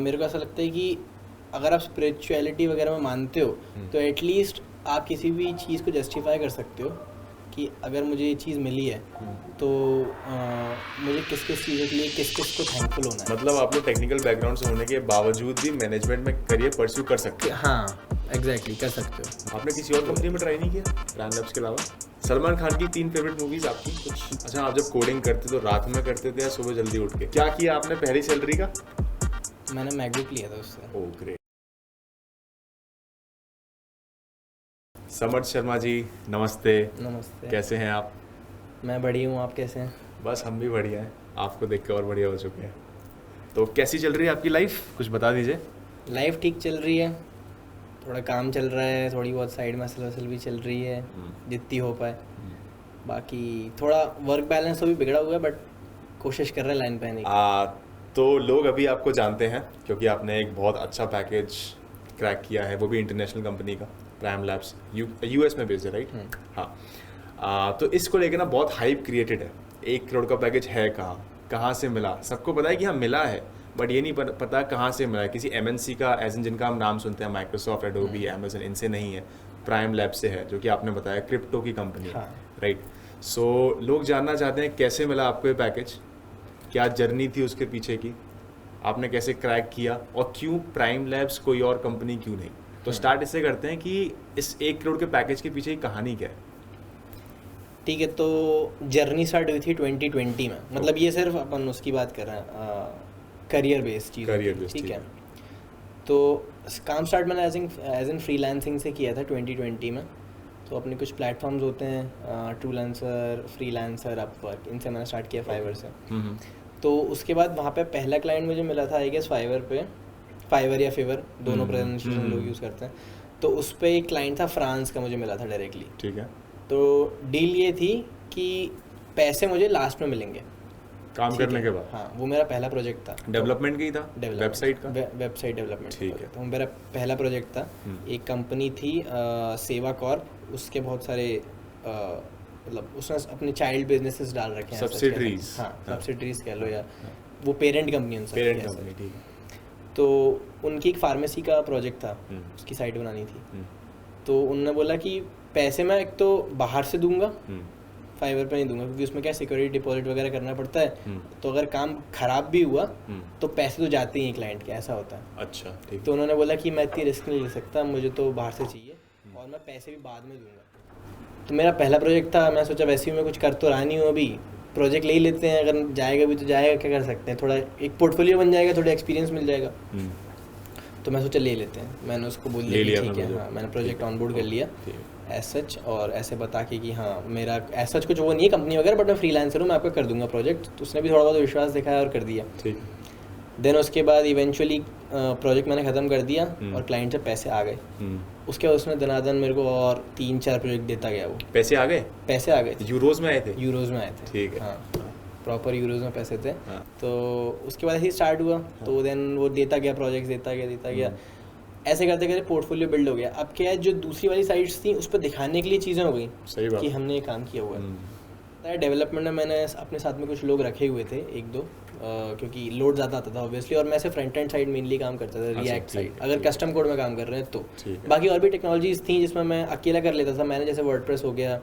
मेरे को ऐसा लगता है कि अगर आप स्पिरिचुअलिटी वगैरह में मानते हो तो एटलीस्ट आप किसी भी चीज़ को जस्टिफाई कर सकते हो कि अगर मुझे ये चीज़ मिली है तो मुझे किस किस चीज़ों के लिए किस किस को थैंकफुल होना है। मतलब आप लोग टेक्निकल बैकग्राउंड से होने के बावजूद भी मैनेजमेंट में करियर परस्यू कर सकते हैं। हाँ एग्जैक्टली कर सकते हो। आपने किसी और कंपनी में ट्राई नहीं किया प्राइम लैब्स के अलावा? सलमान खान की 3 फेवरेट मूवीज आपकी कुछ? अच्छा, आप जब कोडिंग करते तो रात में करते थे या सुबह जल्दी उठ के? क्या किया आपने पहली सैलरी का? मैंने मैकबुक लिया था उससे। Oh great. समर्थ शर्मा जी नमस्ते। नमस्ते। कैसे हैं आप? मैं बढ़िया हूँ, आप कैसे हैं? बस हम भी बढ़िया हैं, आपको देख के और बढ़िया हो चुके हैं। तो कैसी चल रही है आपकी लाइफ, कुछ बता दीजिए। लाइफ ठीक चल रही है, थोड़ा काम चल रहा है, थोड़ी बहुत साइड में हसल वसल भी चल रही है जितनी हो पाए। बाकी थोड़ा वर्क बैलेंस तो भी बिगड़ा हुआ है बट कोशिश कर रहे हैं लाइन पे आने की। तो लोग अभी आपको जानते हैं क्योंकि आपने एक बहुत अच्छा पैकेज क्रैक किया है, वो भी इंटरनेशनल कंपनी का, प्राइम लैब्स यूएस में बेस्ड है, राइट? हाँ। तो इसको लेकर ना बहुत हाइप क्रिएटेड है। 1 करोड़ का पैकेज है कहाँ से मिला? सबको पता है कि हाँ मिला है, बट ये नहीं पता कहाँ से मिला है। किसी एमएनसी का, एज इन जिनका हम नाम सुनते हैं, माइक्रोसॉफ्ट, एडोबी, अमेजन, इनसे नहीं है। प्राइम लैब से है, जो कि आपने बताया क्रिप्टो की कंपनी है, राइट? सो लोग जानना चाहते हैं कैसे मिला आपको ये पैकेज, क्या जर्नी थी उसके पीछे की, आपने कैसे क्रैक किया, और क्यों प्राइम लैब्स, कोई और कंपनी क्यों नहीं? तो स्टार्ट इससे करते हैं कि इस 1 करोड़ के पैकेज के पीछे की कहानी क्या है। ठीक है, तो जर्नी स्टार्ट हुई थी 2020 में। मतलब ये सिर्फ अपन उसकी बात कर रहे हैं, करियर बेस्ड चीज़, ठीक है। तो काम स्टार्ट मैंने एज इन फ्रीलांसिंग से किया था 2020 में। तो अपने कुछ प्लेटफॉर्म्स होते हैं, ट्रूलांसर, फ्रीलांसर, अपवर्क, इनसे मैंने स्टार्ट किया फाइवर से। तो उसके बाद वहाँ पे पहला क्लाइंट मुझे मिला था आई गेस फाइवर या फिवर, दोनों प्रोनाउंसिएशन लोग यूज़ करते हैं। तो उस पर एक क्लाइंट था फ्रांस का, मुझे मिला था डायरेक्टली, ठीक है। तो डील ये थी कि पैसे मुझे लास्ट में मिलेंगे काम करने के बाद। हाँ, वो मेरा पहला प्रोजेक्ट था। डेवलपमेंट का ही था, वेबसाइट का, वेबसाइट डेवलपमेंट, ठीक है। तो मेरा पहला प्रोजेक्ट था। एक कंपनी थी सेवा कॉर्प, उसके बहुत सारे मतलब उसने अपने चाइल्ड बिजनेसेस डाल रखे हैं, सब्सिडरीज। हाँ, सब्सिडरीज कह लो, या वो पेरेंट कंपनी उनसे, पेरेंट कंपनी, ठीक है। तो उनकी एक फार्मेसी का प्रोजेक्ट था, उसकी साइट बनानी थी। तो उन्होंने बोला कि पैसे मैं एक तो बाहर से दूंगा, फाइवर पे नहीं दूंगा, क्योंकि उसमें क्या सिक्योरिटी डिपॉजिट वगैरह करना पड़ता है। तो अगर काम खराब भी हुआ तो पैसे तो जाते ही हैं क्लाइंट के, ऐसा होता है। अच्छा, ठीक। तो उन्होंने बोला कि मैं इतनी रिस्क नहीं ले सकता, मुझे तो बाहर से चाहिए और मैं पैसे भी बाद में दूंगा। तो मेरा पहला प्रोजेक्ट था, मैं सोचा वैसे ही मैं कुछ कर तो रहा नहीं हूँ अभी, प्रोजेक्ट ले ही लेते हैं, अगर जाएगा भी तो जाएगा, क्या कर सकते हैं, थोड़ा एक पोर्टफोलियो बन जाएगा, थोड़ा एक्सपीरियंस मिल जाएगा। तो मैं सोचा ले लेते हैं, मैंने उसको बोल दिया ठीक है। हाँ, मैंने प्रोजेक्ट ऑनबोर्ड कर लिया एज सच, और ऐसे बता के कि हाँ मेरा एज सच कुछ वो नहीं है कंपनी वगैरह, बट मैं फ्रीलांसर हूँ, मैं आपको कर दूंगा प्रोजेक्ट। तो उसने भी थोड़ा बहुत विश्वास दिखाया और कर दिया, ठीक। देन उसके बाद इवेंचुअली प्रोजेक्ट मैंने ख़त्म कर दिया और क्लाइंट से पैसे आ गए। उसके बाद उसने दनादन मेरे को और 3-4 प्रोजेक्ट देता गया। वो पैसे आ गए यूरोज में आए थे? यूरोज में आए थे, ठीक है। हाँ, प्रॉपर यूरोज में पैसे थे। हाँ। तो उसके बाद ऐसे स्टार्ट हुआ। हाँ। तो देन वो देता गया प्रोजेक्ट्स, देता गया, ऐसे करते करते पोर्टफोलियो बिल्ड हो गया। अब क्या है, जो दूसरी वाली साइट्स थी उस पर दिखाने के लिए चीज़ें हो गई, सही बात, कि हमने ये काम किया हुआ है। डेवलपमेंट में मैंने अपने साथ में कुछ लोग रखे हुए थे, 1-2, क्योंकि लोड ज़्यादा आता था ऑब्वियसली, और मैं से फ्रंट एंड साइड मेनली काम करता था, रिएक्ट साइड, अगर कस्टम कोड में काम कर रहे हैं तो। बाकी और भी टेक्नोलॉजीज थी जिसमें मैं अकेला कर लेता था, मैंने जैसे वर्डप्रेस हो गया,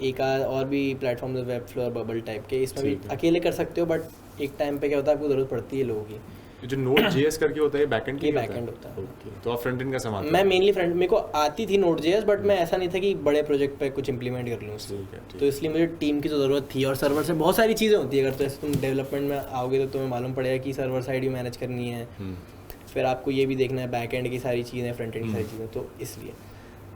एक और भी platform, web floor, bubble type के, इसमें भी अकेले कर सकते हो, बट एक टाइम पे क्या होता है, आपको ज़रूरत पड़ती है लोगों की। जो Node.js करके होता है बैकएंड की, बैकएंड होता है। ओके, तो आप फ्रंट एंड का संभालते हैं? मैं मेनली फ्रंट, मेरे को आती थी Node.js, बट मैं ऐसा नहीं था कि बड़े प्रोजेक्ट पे कुछ इंप्लीमेंट कर लूँ उससे, तो इसलिए मुझे टीम की तो ज़रूरत थी, और सर्वर से बहुत सारी चीज़ें होती है। अगर तो ऐसे तुम डेवलपमेंट में आओगे तो तुम्हें मालूम पड़ेगा कि सर्वर साइड भी मैनेज करनी है, फिर आपको ये भी देखना है बैक एंड की सारी चीज़ें, फ्रंट एंड की सारी चीज़ें, तो इसलिए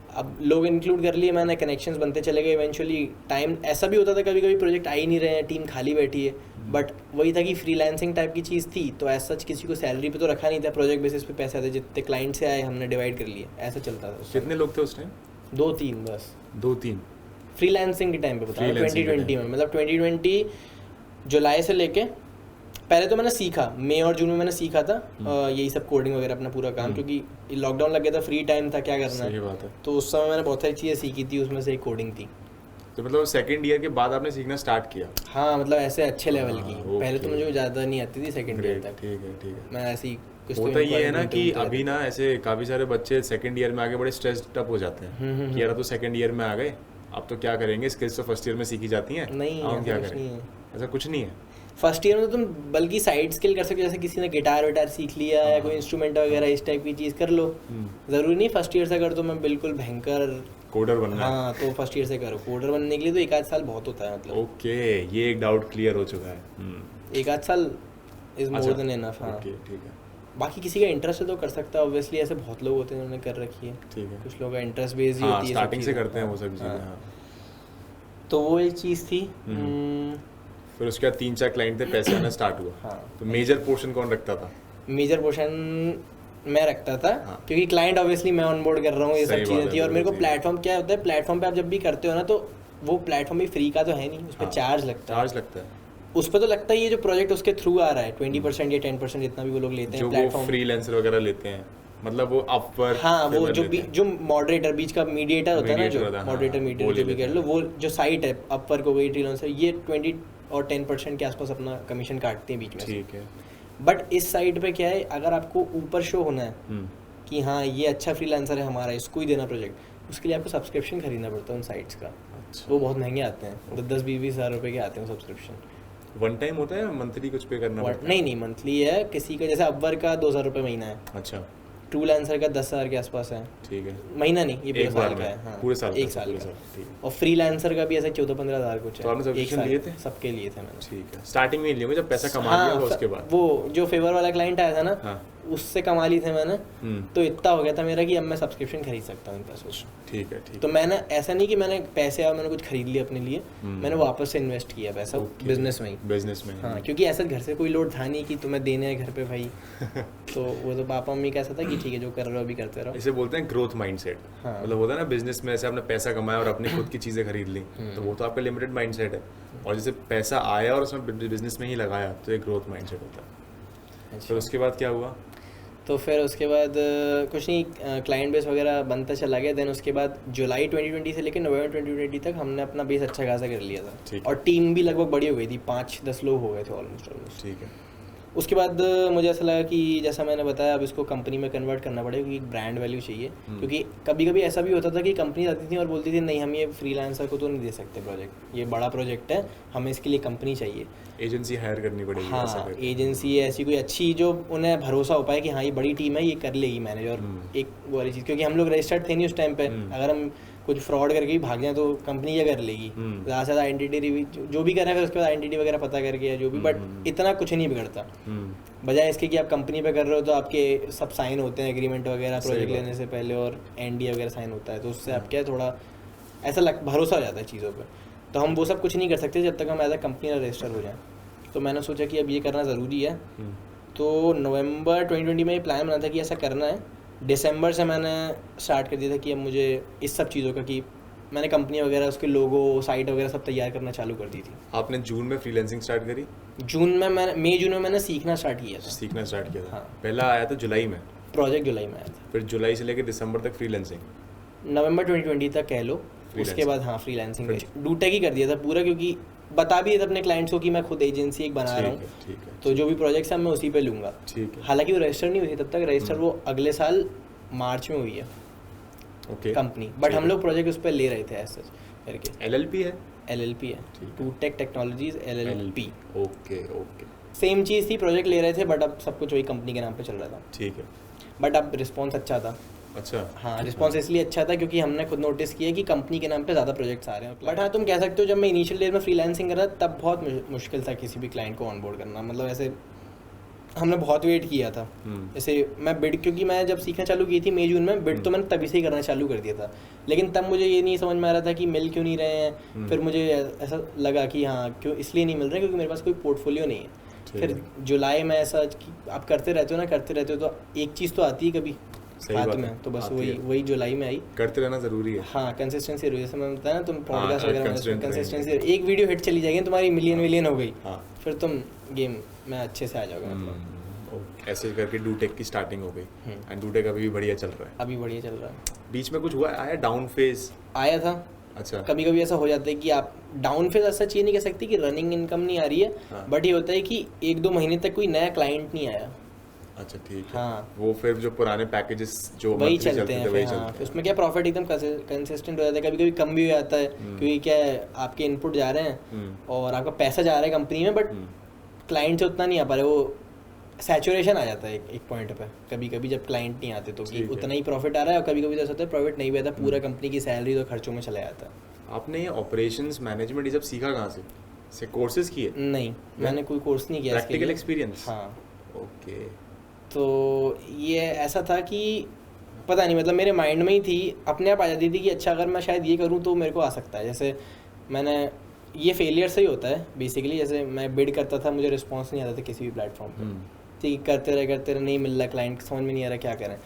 अब लोग इंक्लूड कर लिए, मैंने कनेक्शंस बनते चले गए। इवेंचुअली टाइम ऐसा भी होता था, कभी कभी प्रोजेक्ट आ ही नहीं रहे हैं, टीम खाली बैठी है, बट वही था कि फ्रीलांसिंग टाइप की चीज़ थी, तो ऐसा सच किसी को सैलरी पे तो रखा नहीं था, प्रोजेक्ट बेसिस पे पैसे आते, जितने क्लाइंट से आए हमने डिवाइड कर लिए, ऐसा चलता था। कितने लोग थे उस टाइम? 2-3 बस। 2-3 फ्रीलांसिंग के टाइम पे बता रहा हूँ, 2020 में, मतलब 2020 जुलाई से लेके, पहले तो मैंने सीखा मई और जून में, मैंने सीखा था यही सब कोडिंग वगैरह अपना पूरा काम, क्योंकि लॉकडाउन लग गया था, फ्री टाइम था, क्या करना है, बात है। तो उस समय मैंने बहुत सारी चीज़ें सीखी थी, उसमें से एक कोडिंग थी। तो मतलब सेकंड ईयर के बाद आपने सीखना स्टार्ट किया? हाँ, मतलब ऐसे अच्छे लेवल की, पहले तो मुझे ज़्यादा नहीं आती थी सेकंड ईयर तक, ठीक है। मैं ऐसे ही कुछ तो होता ये है ना important कि होते अभी ना ऐसे काफ़ी सारे बच्चे सेकंड ईयर में आके बड़े स्ट्रेस्ड अप हो जाते हैं कि यार तो सेकंड ईयर में आ गए, अब तो क्या करेंगे, स्किल्स तो फर्स्ट ईयर में सीखी जाती हैं, नहीं, अब हम ऐसा क्या कुछ करें? नहीं है। ऐसा कुछ नहीं है। फर्स्ट ईयर में तो तुम बल्कि साइड स्किल कर सकते हो, जैसे किसी ने गिटार विटार सीख लिया या कोई इंस्ट्रूमेंट वगैरह इस टाइप की चीज़ कर लो। ज़रूरी नहीं फर्स्ट ईयर से कर तो मैं बिल्कुल भयंकर कोडर बनना है। हाँ, तो फर्स्ट ईयर से करो। कोडर बनने के लिए तो एक आध साल बहुत होता है, मतलब ओके, ये एक डाउट क्लियर हो चुका है। एक आध साल इज मोर अच्छा, देन इनफ। हाँ, ओके ठीक है बाकी किसी का इंटरेस्ट है तो कर सकता है, ऑब्वियसली ऐसे बहुत लोग होते हैं उन्होंने कर रखी है। ठीक है। कुछ लोगों का इंटरेस्ट बेस्ड ही हाँ, होती है, सब स्टार्टिंग से चीज़ें। करते हैं वो सब चीज़ें। हाँ। हाँ, तो वो एक चीज़ थी। फिर उसके बाद 3-4 क्लाइंट थे, पैसे आना स्टार्ट हुआ। हाँ, तो मेजर पोर्शन कौन रखता था? मेजर पोर्शन मैं रखता था। हाँ। क्योंकि क्लाइंट ऑब्वियसली मैं ऑनबोर्ड कर रहा हूँ, ये सही सब बात चीज़ें है, थी। और मेरे को बिल्कुल सही। प्लेटफॉर्म क्या होता है, प्लेटफॉर्म पे आप जब भी करते हो ना, तो वो प्लेटफॉर्म भी फ्री का तो है नहीं, उस पर हाँ, चार्ज लगता है। चार्ज लगता है। उस पर तो लगता ही है जो प्रोजेक्ट उसके थ्रू आ रहा है, 20% या 10% जितना भी वो लोग लेते जो हैं वो प्लेटफॉर्म। फ्रीलांसर वगैरह लेते हैं, मतलब वो अपवर्क, हाँ, वो Fiverr जो लेते हैं। जो मॉडरेटर बीच का मीडिएटर होता है ना, जो Mediator होता है, हाँ, मॉडरेटर वो मीडिएटर ले जो भी लेते कर लो, हैं। वो जो साइट है अपवर्क हो गई, फ्रीलांसर, ये 20 और 10% के आसपास अपना कमीशन काटते हैं बीच में से। ठीक है। बट इस साइट पे क्या है, अगर आपको ऊपर शो होना है कि हाँ ये अच्छा फ्रीलांसर है हमारा, इसको ही देना प्रोजेक्ट, उसके लिए आपको सब्सक्रिप्शन खरीदना पड़ता है उन साइट्स का। अच्छा, वो बहुत महंगे आते हैं, 10-20 हज़ार रुपये के आते हैं सब्सक्रिप्शन। वन टाइम होता है या मंथली कुछ पे करना पड़ता है? नहीं, मंथली है। किसी का जैसे अपवर्क का 2,000 रुपये महीना है, अच्छा, फ्रीलांसर का 10,000 के आसपास है। ठीक है। महीना नहीं, ये पूरे एक बार साल का में? है। हाँ, पूरे साल एक का? साल पूरे का। साल, ठीक है। और फ्रीलांसर का भी ऐसे 14-15 हज़ार कुछ है। तो आपने एक सब्सक्रिप्शन साल लिए का। थे? सबके लिए थे मैंने। ठीक है। स्टार्टिंग में लिया जब पैसा कमा हाँ, लिया था उसके बाद? वो जो फेवर वाला क्लाइंट आया था ना, हाँ। उससे कमा ली थे मैंने। हम्म, तो इतना हो गया था मेरा कि अब मैं सब्सक्रिप्शन खरीद सकता हूँ इन पैसों से। ठीक है, ठीक तो मैंने ऐसा नहीं कि मैंने पैसे और मैंने कुछ खरीद लिया अपने लिए, हम्म। मैंने वापस से इन्वेस्ट किया पैसा Okay. बिजनेस में ही। बिजनेस में। हाँ, क्योंकि ऐसा घर से कोई लोड था नहीं कि तुम्हें देने हैं घर पे भाई। तो वो तो पापा मम्मी का ऐसा था कि ठीक है जो कर रहे हो अभी करते रहो। इसे बोलते हैं ग्रोथ माइंडसेट। हाँ। मतलब होता है ना बिजनेस में, ऐसे आपने पैसा कमाया और अपनी खुद की चीज़ें खरीद ली, तो वो तो आपका लिमिटेड माइंडसेट है। और जैसे पैसा आया और उसमें बिजनेस में ही लगाया, तो एक ग्रोथ माइंडसेट होता है। अच्छा। फिर उसके बाद क्या हुआ? तो फिर उसके बाद कुछ नहीं, क्लाइंट बेस वगैरह बनता चला गया। देन उसके बाद जुलाई 2020 से लेकर नवंबर 2020 तक हमने अपना बेस अच्छा खासा कर लिया ठीक था। है। और टीम भी लगभग बड़ी हो गई थी, 5-10 लोग हो गए थे ऑलमोस्ट। ठीक है। उसके बाद मुझे ऐसा लगा कि जैसा मैंने बताया, अब इसको कंपनी में कन्वर्ट करना पड़ेगा क्योंकि एक ब्रांड वैल्यू चाहिए। क्योंकि कभी कभी ऐसा भी होता था कि कंपनी आती थी और बोलती थी नहीं हम ये फ्रीलांसर को तो नहीं दे सकते प्रोजेक्ट, ये बड़ा प्रोजेक्ट है, हमें इसके लिए कंपनी चाहिए। एजेंसी हायर करनी पड़ेगी, ऐसा हाँ, करके। एजेंसी ऐसी कोई अच्छी जो उन्हें भरोसा हो पाए कि हाँ ये बड़ी टीम है, ये कर लेगी मैनेज। और एक वो वाली चीज़, क्योंकि हम लोग रजिस्टर्ड थे नहीं उस टाइम पे, अगर हम कुछ फ्रॉड करके ही भाग जाए तो कंपनी क्या कर लेगी। ज़्यादा से ज़्यादा आइडेंटिटी जो भी करें, फिर उसके बाद आइडेंटिटी वगैरह पता करके जो भी, बट इतना कुछ नहीं बिगड़ता। बजाय इसके कि आप कंपनी पे कर रहे हो तो आपके सब साइन होते हैं एग्रीमेंट वगैरह प्रोजेक्ट लेने से पहले, और एनडी वगैरह साइन होता है, तो उससे आप क्या थोड़ा ऐसा भरोसा हो जाता है चीज़ों पे। तो हम वो सब कुछ नहीं कर सकते जब तक हम एज अ कंपनी रजिस्टर हो जाए। तो मैंने सोचा कि अब ये करना ज़रूरी है। तो नवंबर 2020 में ये प्लान बना था कि ऐसा करना है। दिसंबर से मैंने स्टार्ट कर दिया था कि अब मुझे इस सब चीज़ों का, कि मैंने कंपनी वगैरह उसके लोगो साइट वगैरह सब तैयार करना चालू कर दी थी। आपने जून में फ्रीलांसिंग स्टार्ट करी? जून में मैंने मई में मैंने सीखना स्टार्ट किया था। सीखना स्टार्ट किया था। हाँ। पहला आया था जुलाई में, प्रोजेक्ट जुलाई में आया था। फिर जुलाई से लेकर दिसंबर तक फ्रीलांसिंग, नवंबर 2020 तक कह लो। उसके बाद हाँ फ्रीलांसिंग डूटेक ही कर दिया था पूरा, क्योंकि बता भी दिया था अपने क्लाइंट्स को कि मैं खुद एजेंसी एक बना रहा हूँ, ठीक है, तो जो भी प्रोजेक्ट्स हैं मैं उसी पे लूँगा। ठीक है। हालांकि वो रजिस्टर नहीं हुई थी तब तक, रजिस्टर वो अगले साल मार्च में हुई है ओके कंपनी, बट हम लोग प्रोजेक्ट उस पर ले रहे थे ऐसे करके। LLP है? LLP है, Dutech technologies LLP। Okay okay, same चीज़ थी, प्रोजेक्ट ले रहे थे, बट अब सब कुछ वही कंपनी के नाम पे चल रहा था। ठीक है। बट अब रिस्पॉन्स अच्छा था। अच्छा, हाँ, रिस्पॉन्स इसलिए अच्छा था क्योंकि हमने खुद नोटिस किया कि कंपनी के नाम पे ज़्यादा प्रोजेक्ट्स आ रहे हैं। बट हाँ, तुम कह सकते हो जब मैं इनिशियल डेज में फ्रीलांसिंग कर रहा तब बहुत मुश्किल था किसी भी क्लाइंट को ऑनबोर्ड करना। मतलब ऐसे हमने बहुत वेट किया था। जैसे मैं बिड, क्योंकि मैं जब सीखना चालू की थी मई जून में, बिड तो मैंने तभी से ही करना चालू कर दिया था, लेकिन तब मुझे ये नहीं समझ में आ रहा था कि मिल क्यों नहीं रहे हैं। फिर मुझे ऐसा लगा कि हाँ क्यों इसलिए नहीं मिल रहे, क्योंकि मेरे पास कोई पोर्टफोलियो नहीं है। फिर जुलाई में ऐसा कि आप करते रहते हो तो एक चीज़ तो आती है कभी हाथ में, तो बस वही जुलाई में आई। करते रहना जरूरी है। हाँ, कंसिस्टेंसी, जैसे मैं बताया ना, तुम पॉडकास्ट हाँ, वगैरह में कंसिस्टेंसी, एक वीडियो हिट चली जाएगी तुम्हारी मिलियन हो गई, हाँ, फिर तुम गेम में अच्छे से आ जाओगे। मतलब ऐसे करके डूटेक की स्टार्टिंग हो गई एंड डूटेक अभी भी बढ़िया चल रहा है। अभी बढ़िया चल रहा है। बीच में कुछ हुआ, आया डाउन फेज? आया था। अच्छा, कभी कभी ऐसा हो जाता है कि आप डाउन फेज ऐसा चाहिए नहीं कह सकते कि रनिंग इनकम नहीं आ रही है, बट ये होता है कि 1-2 महीने तक कोई नया क्लाइंट नहीं आया। अच्छा ठीक है। हाँ। वो फिर जो पुराने पैकेजेस जो वही monthly चलते हैं थे फिर, वही हाँ। चलते हैं। उसमें क्या प्रॉफिट एकदम कंसिस्टेंट हो जाता है, कभी कभी कम भी हो जाता है, क्योंकि क्या है आपके इनपुट जा रहे हैं और आपका पैसा जा रहा है कंपनी में, बट क्लाइंट से उतना नहीं आ पा रहा, वो सैचुरेशन आ जाता है एक पॉइंट पे कभी कभी जब क्लाइंट नहीं आते, तो कि ठीक है। उतना ही प्रॉफिट आ रहा है, और कभी कभी तो ऐसा होता है प्रॉफिट नहीं भी आता, पूरा कंपनी की सैलरी तो खर्चों में चला जाता है। आपने ये ऑपरेशंस मैनेजमेंट ये सब सीखा कहाँ से कोर्सेज किए? नहीं, मैंने कोई कोर्स नहीं किया इसके प्रैक्टिकल लिए। एक्सपीरियंस? हाँ। ओके। तो ये ऐसा था कि पता नहीं, मतलब मेरे माइंड में ही थी, अपने आप आ जाती थी कि अच्छा अगर मैं शायद ये करूँ तो मेरे को आ सकता है। जैसे मैंने ये फेलियर से ही होता है बेसिकली, जैसे मैं बिड करता था, मुझे रिस्पॉन्स नहीं आता था किसी भी प्लेटफॉर्म पे, ठीक, करते रहे नहीं मिल रहा, क्लाइंट समझ में नहीं आ रहा क्या करें।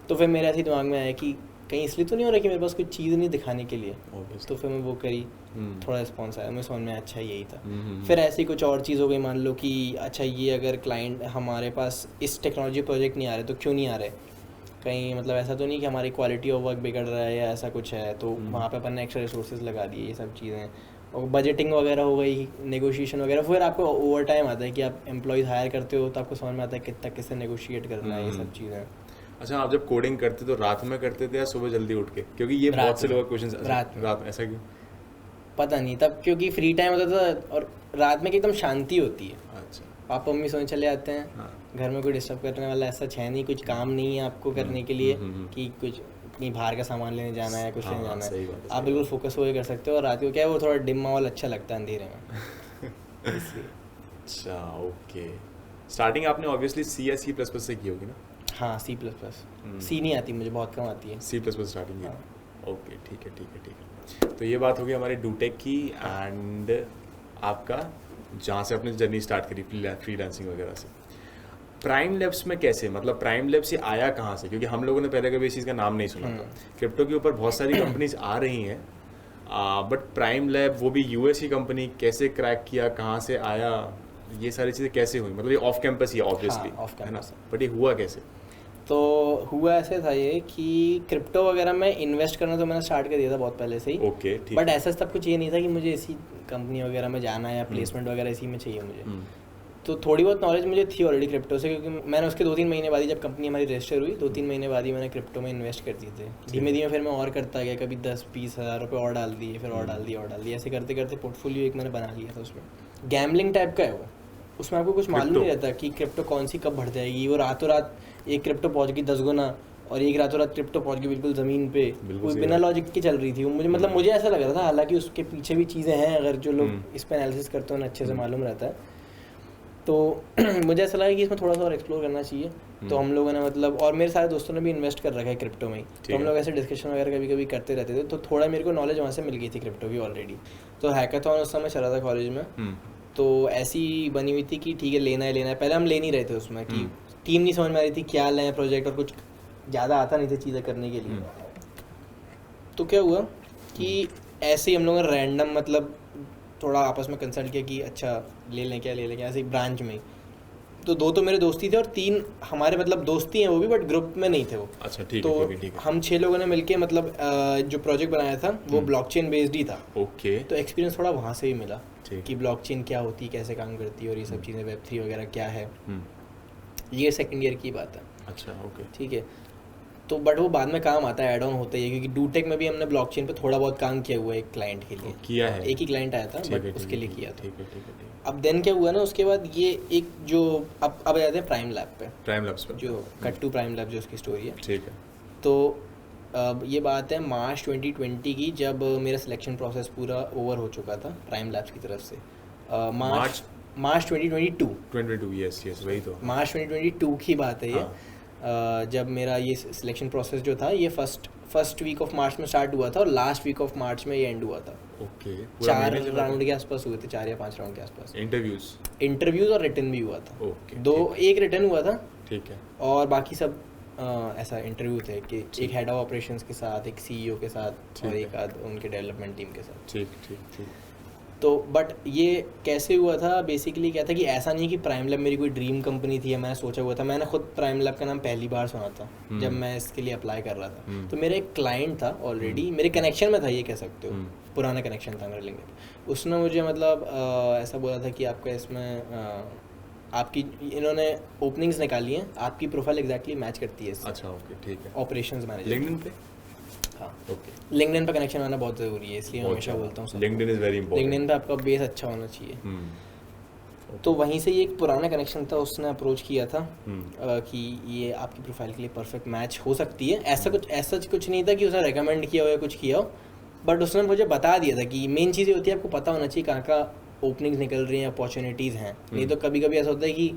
तो फिर मेरे ऐसे दिमाग में आया कि कहीं इसलिए तो नहीं हो रहा कि मेरे पास कोई चीज़ नहीं दिखाने के लिए, तो फिर मैं वो करी, थोड़ा रिस्पॉन्स आया, मुझे समझ में अच्छा यही था। फिर ऐसी कुछ और चीज़ हो गई, मान लो कि अच्छा ये अगर क्लाइंट हमारे पास इस टेक्नोलॉजी प्रोजेक्ट नहीं आ रहे तो क्यों नहीं आ रहे, कहीं मतलब ऐसा तो नहीं कि हमारी क्वालिटी ऑफ वर्क बिगड़ रहा है या ऐसा कुछ है, तो वहाँ पे अपन ने एक्स्ट्रा रिसोर्सेज लगा दिए, ये सब चीज़ें। और बजटिंग वगैरह हो गई, नेगोशिएशन वगैरह, फिर आपको ओवर टाइम आता है कि आप एम्प्लॉयज़ हायर करते हो तो आपको समझ में आता है कितना किससे नेगोशिएट करना है, ये सब चीज़ें। अच्छा, आप जब कोडिंग करते तो रात में करते थे या सुबह जल्दी उठ के? क्योंकि ये बहुत से लोग क्वेश्चन रात में, ऐसा क्यों? पता नहीं, तब क्योंकि फ्री टाइम होता था और रात में एकदम शांति होती है। अच्छा। पापा मम्मी सोने चले आते हैं, हाँ। घर में कोई डिस्टर्ब करने वाला ऐसा है नहीं, कुछ काम नहीं है आपको करने के लिए कि कुछ कहीं बाहर का सामान लेने जाना है, कुछ लेने जाना है, आप बिल्कुल फोकस हो कर सकते हो। और रात को क्या है, वो थोड़ा डिम माहौल अच्छा लगता है अंधेरे में। अच्छा, ओके। स्टार्टिंग आपने ऑब्वियसली सी या सी प्लस प्लस से की होगी ना? हाँ, सी प्लस प्लस। सी नहीं आती मुझे, बहुत कम आती है। सी प्लस प्लस स्टार्टिंग की। हाँ। ओके, ठीक है। तो ये बात होगी हमारे डूटेक की, एंड आपका जहाँ से आपने जर्नी स्टार्ट करी फ्रीलांसिंग वगैरह से। प्राइम लैब्स में कैसे, मतलब प्राइम लैब्स ये आया कहाँ से? क्योंकि हम लोगों ने पहले कभी इस चीज़ का नाम नहीं सुना था। क्रिप्टो के ऊपर बहुत सारी कंपनीज आ रही हैं, बट प्राइम लैब, वो भी यूएस की कंपनी, कैसे क्रैक किया, कहाँ से आया, ये सारी चीज़ें कैसे हुई? मतलब ये off campus he obviously, of है ना, कैंपस। बट ये हुआ कैसे? तो हुआ ऐसे था ये कि क्रिप्टो वगैरह में इन्वेस्ट करना तो मैंने स्टार्ट कर दिया था बहुत पहले से ही। ओके, ठीक। बट ऐसा तब कुछ ये नहीं था कि मुझे इसी कंपनी वगैरह में जाना है या प्लेसमेंट वगैरह इसी में चाहिए मुझे। तो थोड़ी बहुत नॉलेज मुझे थी ऑलरेडी क्रिप्टो से, क्योंकि मैंने उसके 2-3 महीने बाद ही, जब कंपनी हमारी रजिस्टर हुई 2-3 महीने बाद ही मैंने क्रिप्टो में इन्वेस्ट कर दिए थे। धीमे धीमे फिर मैं और करता गया, कभी 10-20 हज़ार रुपये और डाल दिए, फिर और डाल दिए, ऐसे करते करते पोर्टफोलियो एक मैंने बना लिया था। उसमें गैम्बलिंग टाइप का है वो, उसमें आपको कुछ मालूम नहीं रहता कि क्रिप्टो कौन सी कब बढ़ जाएगी। वो रातों रात एक क्रिप्टो पहुंच गई 10 गुना, और एक रातों रात क्रिप्टो पहुंच गई बिल्कुल ज़मीन पे, कोई बिना लॉजिक की चल रही थी वो। मुझे ऐसा लग रहा था, हालांकि उसके पीछे भी चीज़ें हैं, अगर जो लोग इस पर एनालिसिस करते हैं अच्छे से मालूम रहता है। तो मुझे ऐसा लगा कि इसमें थोड़ा सा और एक्सप्लोर करना चाहिए। तो हम लोगों ने मतलब, और मेरे सारे दोस्तों ने भी इन्वेस्ट कर रखा है क्रिप्टो में ही, तो हम लोग ऐसे डिस्कशन वगैरह कभी कभी करते रहते थे। तो थोड़ा मेरे को नॉलेज वहाँ से मिल गई थी क्रिप्टो की ऑलरेडी। तो हैकाथॉन उस समय चला था कॉलेज में, तो ऐसी बनी हुई थी कि ठीक है लेना है। पहले हम ले नहीं रहे थे उसमें, कि टीम नहीं समझ में आ रही थी क्या लें प्रोजेक्ट, और कुछ ज़्यादा आता नहीं था चीज़ें करने के लिए। तो क्या हुआ कि ऐसे ही हम लोगों ने रैंडम, मतलब थोड़ा आपस में कंसल्ट किया कि अच्छा ले लें क्या, ऐसे एक ब्रांच में। तो 2 तो मेरे दोस्ती थे और 3 हमारे मतलब दोस्ती हैं वो भी, बट ग्रुप में नहीं थे वो। अच्छा, ठीक तो है। हम 6 लोगों ने मिलके मतलब जो प्रोजेक्ट बनाया था वो ब्लॉकचेन बेस्ड ही था। ओके। तो एक्सपीरियंस थोड़ा वहाँ से भी मिला कि ब्लॉकचेन क्या होती है, कैसे काम करती है, और ये सब चीज़ें, Web3 वगैरह क्या है। ये सेकंड ईयर की बात है। अच्छा, ओके, ठीक है। तो बट वो बाद में काम आता है, ऐड ऑन होता है, क्योंकि डूटेक में भी हमने ब्लॉकचेन पे थोड़ा बहुत काम किया हुआ है एक क्लाइंट के लिए। किया है? एक ही क्लाइंट आया था, बट उसके लिए किया था। ठीक है। अब देन क्या हुआ ना, उसके बाद ये एक जो अब आ जाते हैं प्राइम लैब पे, प्राइम लैब्स पे, जो कट टू प्राइम लैब जो उसकी स्टोरी है। ठीक है। तो अब ये बात है मार्च 2020 की, जब मेरा सिलेक्शन प्रोसेस पूरा ओवर हो चुका था प्राइम लैब्स की तरफ से। मार्च 2022, यस वही तो, मार्च 2022 की बात है ये। जब मेरा ये सिलेक्शन प्रोसेस जो था ये फर्स्ट वीक ऑफ मार्च में स्टार्ट हुआ था, और लास्ट वीक ऑफ मार्च में ये एंड हुआ था। ओके। 4 राउंड के आसपास हुए थे, 4 या 5 राउंड के आसपास इंटरव्यूज और रिटन भी हुआ था। ओके। एक रिटन हुआ था, ठीक है, और बाकी सब ऐसा इंटरव्यू थे कि एक हेड ऑफ ऑपरेशंस के साथ, एक CEO के साथ, और एक आध उनके डेवलपमेंट टीम के साथ। ठीक। तो बट ये कैसे हुआ था, बेसिकली क्या था कि ऐसा नहीं है कि प्राइम लैब मेरी कोई ड्रीम कंपनी थी या मैंने सोचा हुआ था। मैंने खुद प्राइम लैब का नाम पहली बार सुना था जब मैं इसके लिए अप्लाई कर रहा था। तो मेरा एक क्लाइंट था ऑलरेडी, मेरे कनेक्शन में था, ये कह सकते हो, पुराना कनेक्शन था मेरे लिंक्डइन। उसने मुझे मतलब ऐसा बोला था कि आपका इसमें आपकी इन्होंने ओपनिंग्स निकाली हैं, आपकी प्रोफाइल एग्जैक्टली मैच करती है इससे। अच्छा ओके ठीक है। ऑपरेशंस मैनेजर लिंक्डइन पे? हाँ, ओके। लिंक्डइन पे कनेक्शन आना बहुत ज़रूरी है, इसलिए मैं हमेशा बोलता हूँ LinkedIn is very important. LinkedIn पे आपका बेस अच्छा होना चाहिए। तो वहीं से ये एक पुराना कनेक्शन था, उसने अप्रोच किया था कि ये आपकी प्रोफाइल के लिए परफेक्ट मैच हो सकती है। ऐसा कुछ नहीं था कि उसने रेकमेंड किया हो या कुछ किया हो, बट उसने मुझे बता दिया था कि मेन चीज़ ये होती है आपको पता होना चाहिए कहाँ का ओपनिंग्स निकल रही हैं, अपॉर्चुनिटीज़ हैं। नहीं तो कभी कभी ऐसा होता है कि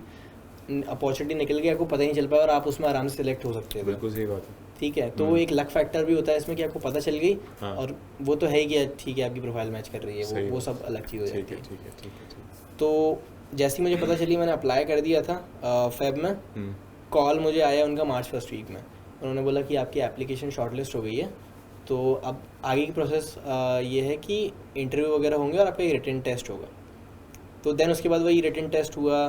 अपॉर्चुनिटी निकल गई, आपको पता ही नहीं चल पाया और आप उसमें आराम से सिलेक्ट हो सकते हैं। बिल्कुल सही बात है। ठीक है, तो वो एक लक फैक्टर भी होता है इसमें कि आपको पता चल गई। और वो तो है ही कि ठीक है आपकी प्रोफाइल मैच कर रही है, वो सब अलग चीज़ हो जाती है। ठीक है। तो जैसे मुझे पता चली, मैंने अप्लाई कर दिया था फेब में। कॉल मुझे आया उनका मार्च फर्स्ट वीक में। उन्होंने बोला कि आपकी एप्लीकेशन शॉर्टलिस्ट हो गई है, तो अब आगे की प्रोसेस ये है कि इंटरव्यू वगैरह होंगे और आपका एक रिटन टेस्ट होगा। तो देन उसके बाद वही रिटन टेस्ट हुआ,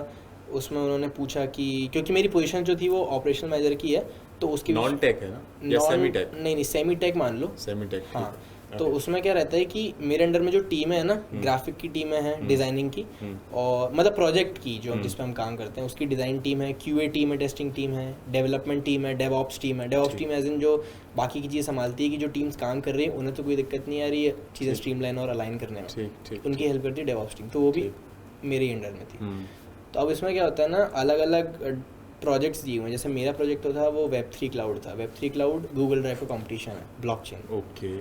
उसमें उन्होंने पूछा कि क्योंकि मेरी पोजीशन जो थी वो ऑपरेशनल मैनेजर की है, तो उसकी नॉन टेक है ना या सेमी टेक? नहीं सेमी टेक मान लो। सेमी टेक, हाँ। तो उसमें क्या रहता है कि मेरे अंडर में जो टीम है ना, ग्राफिक की टीम है, डिज़ाइनिंग की, और मतलब प्रोजेक्ट की जो जिस पे हम काम करते हैं उसकी डिज़ाइन टीम है, क्यूए टीम है, टेस्टिंग टीम है, डेवलपमेंट टीम है, डेवऑप्स टीम है। डेवऑप्स टीम एज इन जो बाकी की चीज़ें संभालती है कि जो टीम्स काम कर रही है उन्हें तो कोई दिक्कत नहीं आ रही है चीज़ें स्ट्रीमलाइन और अलाइन करने में, उनकी हेल्प करती है डेवऑप्स टीम, तो वो भी मेरे अंडर में थी। तो अब इसमें क्या होता है ना, अलग अलग प्रोजेक्ट्स दिए हुए हैं। जैसे मेरा प्रोजेक्ट था वो Web3 क्लाउड था। Web3 क्लाउड गूगल ड्राइव का कंपटीशन है, ब्लॉकचेन। ओके,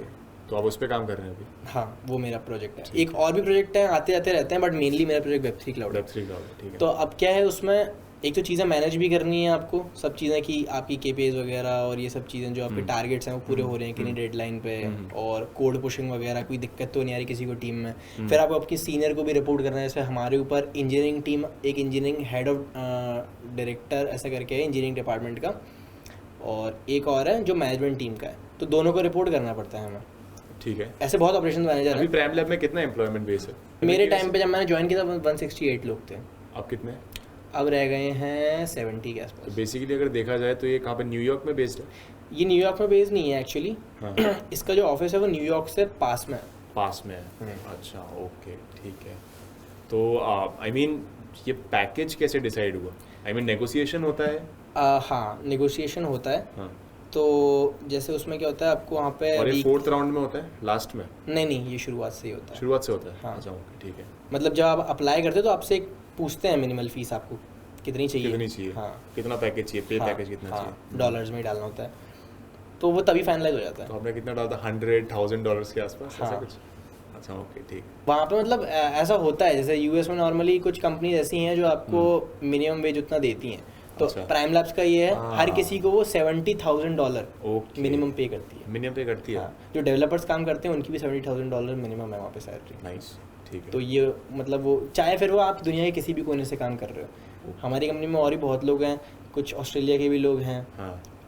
तो आप उस पर काम कर रहे हैं अभी? हाँ, वो मेरा प्रोजेक्ट है। एक और भी प्रोजेक्ट है, आते आते रहते हैं, बट मेनली मेरा प्रोजेक्ट Web3 क्लाउड है। ठीक है। तो अब क्या है उसमें, एक तो चीज़ें मैनेज भी करनी है आपको, सब चीज़ें कि आपकी KPIs वगैरह और ये सब चीज़ें जो आपके टारगेट्स हैं वो पूरे हो रहे हैं कि नहीं डेडलाइन पे, और कोड पुशिंग वगैरह कोई दिक्कत तो नहीं आ रही किसी को टीम में। फिर आपको आपकी सीनियर को भी रिपोर्ट करना है। जैसे हमारे ऊपर इंजीनियरिंग टीम, एक इंजीनियरिंग हेड ऑफ डायरेक्टर ऐसा करके है इंजीनियरिंग डिपार्टमेंट का, और एक और है जो मैनेजमेंट टीम का है, तो दोनों को रिपोर्ट करना पड़ता है हमें। ठीक है। ऐसे बहुत ऑपरेशन मैनेजर अभी प्राइम लैब में कितना एम्प्लॉयमेंट बेस है? मेरे टाइम पे जब मैंने ज्वाइन किया था 168 लोग थे। अब कितने? अब रह गए हैं 70 के आसपास। तो बेसिकली अगर देखा जाए तो ये कहाँ पे, न्यूयॉर्क में बेस्ड है? ये न्यूयॉर्क में बेस्ड नहीं है एक्चुअली। हाँ। इसका जो ऑफिस है वो न्यूयॉर्क से पास में है। पास में है, अच्छा ओके ठीक है। तो आई मीन ये पैकेज कैसे डिसाइड हुआ? आई मीन नेगोशिएशन होता है? हाँ, नेगोशिएशन होता है। हाँ। तो जैसे उसमें क्या होता है आपको वहाँ पे, और ये 4th राउंड में होता है, लास्ट में? नहीं, ये शुरुआत से ही होता है। शुरुआत से होता है? हाँ। अच्छा ओके ठीक है। मतलब जब आप अप्लाई करते हो तो आपसे एक पूछते हैं मिनिमल फीस आपको कितनी चाहिए। हाँ। कितना पैकेज चाहिए, पे पैकेज कितना चाहिए? डॉलर्स में ही डालना होता है, तो वो तभी फाइनलाइज हो जाता है। तो आपने कितना डाला था? $100,000 के आसपास? हाँ। ऐसा कुछ? अच्छा ओके ठीक। वहाँ पे मतलब ऐसा होता है, जैसे यूएस में नॉर्मली कुछ कंपनीज ऐसी हैं जो आपको मिनिमम वेज उतना देती हैं, तो प्राइम लैब्स का ये है हर किसी को वो $70,000 मिनिमम पे करती है। मिनिमम पे करती है? हाँ, जो डेवलपर्स काम करते हैं उनकी भी $70,000 मिनिमम है वहाँ पे सैलरी। नाइस, ठीक है। तो ये मतलब वो चाहे फिर वो आप दुनिया के किसी भी कोने से काम कर रहे हो। हमारी कंपनी में और भी बहुत लोग हैं, कुछ ऑस्ट्रेलिया के भी लोग हैं,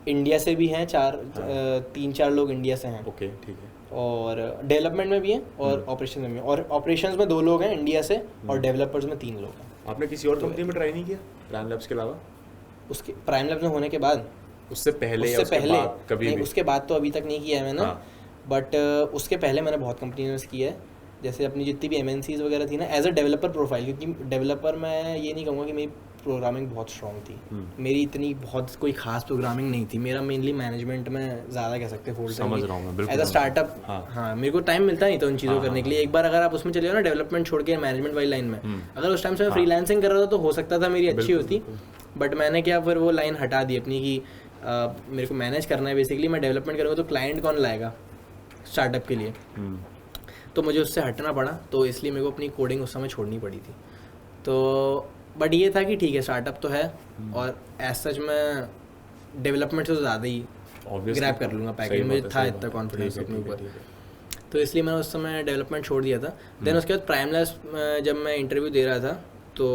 इंडिया से भी हैं, 3-4 लोग इंडिया से हैं। ओके ठीक है। और डेवलपमेंट में भी हैं और ऑपरेशन में भी हैं। और ऑपरेशंस में 2 लोग हैं इंडिया से, और डेवलपर्स में 3 लोग हैं। आपने किसी और कंपनी में ट्राई नहीं किया प्राइम लैब्स के अलावा? उसके प्राइम लैब्स में होने के बाद? उससे पहले कभी नहीं, भी? उसके बाद तो अभी तक नहीं किया है मैंने। बट उसके पहले मैंने बहुत कंपनी में किया है। जैसे अपनी जितनी भी MNCs वगैरह थी ना, एज अ डेवलपर प्रोफाइल, क्योंकि डेवलपर मैं ये नहीं कहूँगा कि मेरी प्रोग्रामिंग बहुत स्ट्रॉन्ग थी। मेरी इतनी बहुत कोई खास प्रोग्रामिंग नहीं थी। मेरा मेनली मैनेजमेंट में ज़्यादा कह सकते हैं, समझ रहा हूँ मैं बिल्कुल। एज अ स्टार्टअप हाँ, मेरे को टाइम मिलता नहीं था उन चीज़ों करने के लिए। एक बार अगर आप उसमें चले जाओ ना, डेवलपमेंट छोड़ के मैनेजमेंट वाली लाइन में, अगर उस टाइम से मैं फ्रीलांसिंग कर रहा था तो हो सकता था मेरी अच्छी होती। बट मैंने क्या फिर वो लाइन हटा दी अपनी कि मेरे को मैनेज करना है बेसिकली। मैं डेवलपमेंट करूँगा तो क्लाइंट कौन लाएगा स्टार्टअप के लिए, तो मुझे उससे हटना पड़ा। तो इसलिए मेरे को अपनी कोडिंग उस समय छोड़नी पड़ी थी। तो बट ये था कि ठीक है स्टार्टअप तो है, और एज सच मैं डेवलपमेंट से तो ज़्यादा ही ग्रैब कर लूँगा पैकेज, मुझे था इतना कॉन्फिडेंस अपने ऊपर। तो इसलिए मैंने उस समय डेवलपमेंट छोड़ दिया था। देन उसके बाद प्राइम लैब्स जब मैं इंटरव्यू दे रहा था तो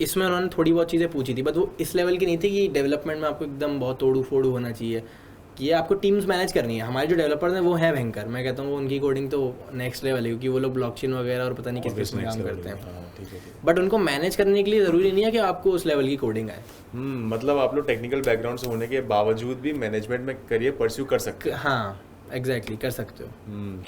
इसमें उन्होंने थोड़ी बहुत चीज़ें पूछी थी, बट वो इस लेवल की नहीं थी कि डेवलपमेंट में आपको एकदम बहुत तोड़ू फोड़ू होना चाहिए, कि ये आपको टीम्स मैनेज करनी है। हमारे जो डेवलपर्स हैं वो हैं भयंकर, मैं कहता हूँ वो उनकी कोडिंग तो नेक्स्ट लेवल है, क्योंकि वो लोग ब्लॉकचेन वगैरह और पता नहीं किस किस में काम करते हैं। बट उनको मैनेज करने के लिए ज़रूरी नहीं है कि आपको उस लेवल की कोडिंग आए। मतलब आप लोग टेक्निकल बैकग्राउंड से होने के बावजूद भी मैनेजमेंट में करियर परस्यू कर सकते हैं। हाँ, एग्जैक्टली कर सकते हो।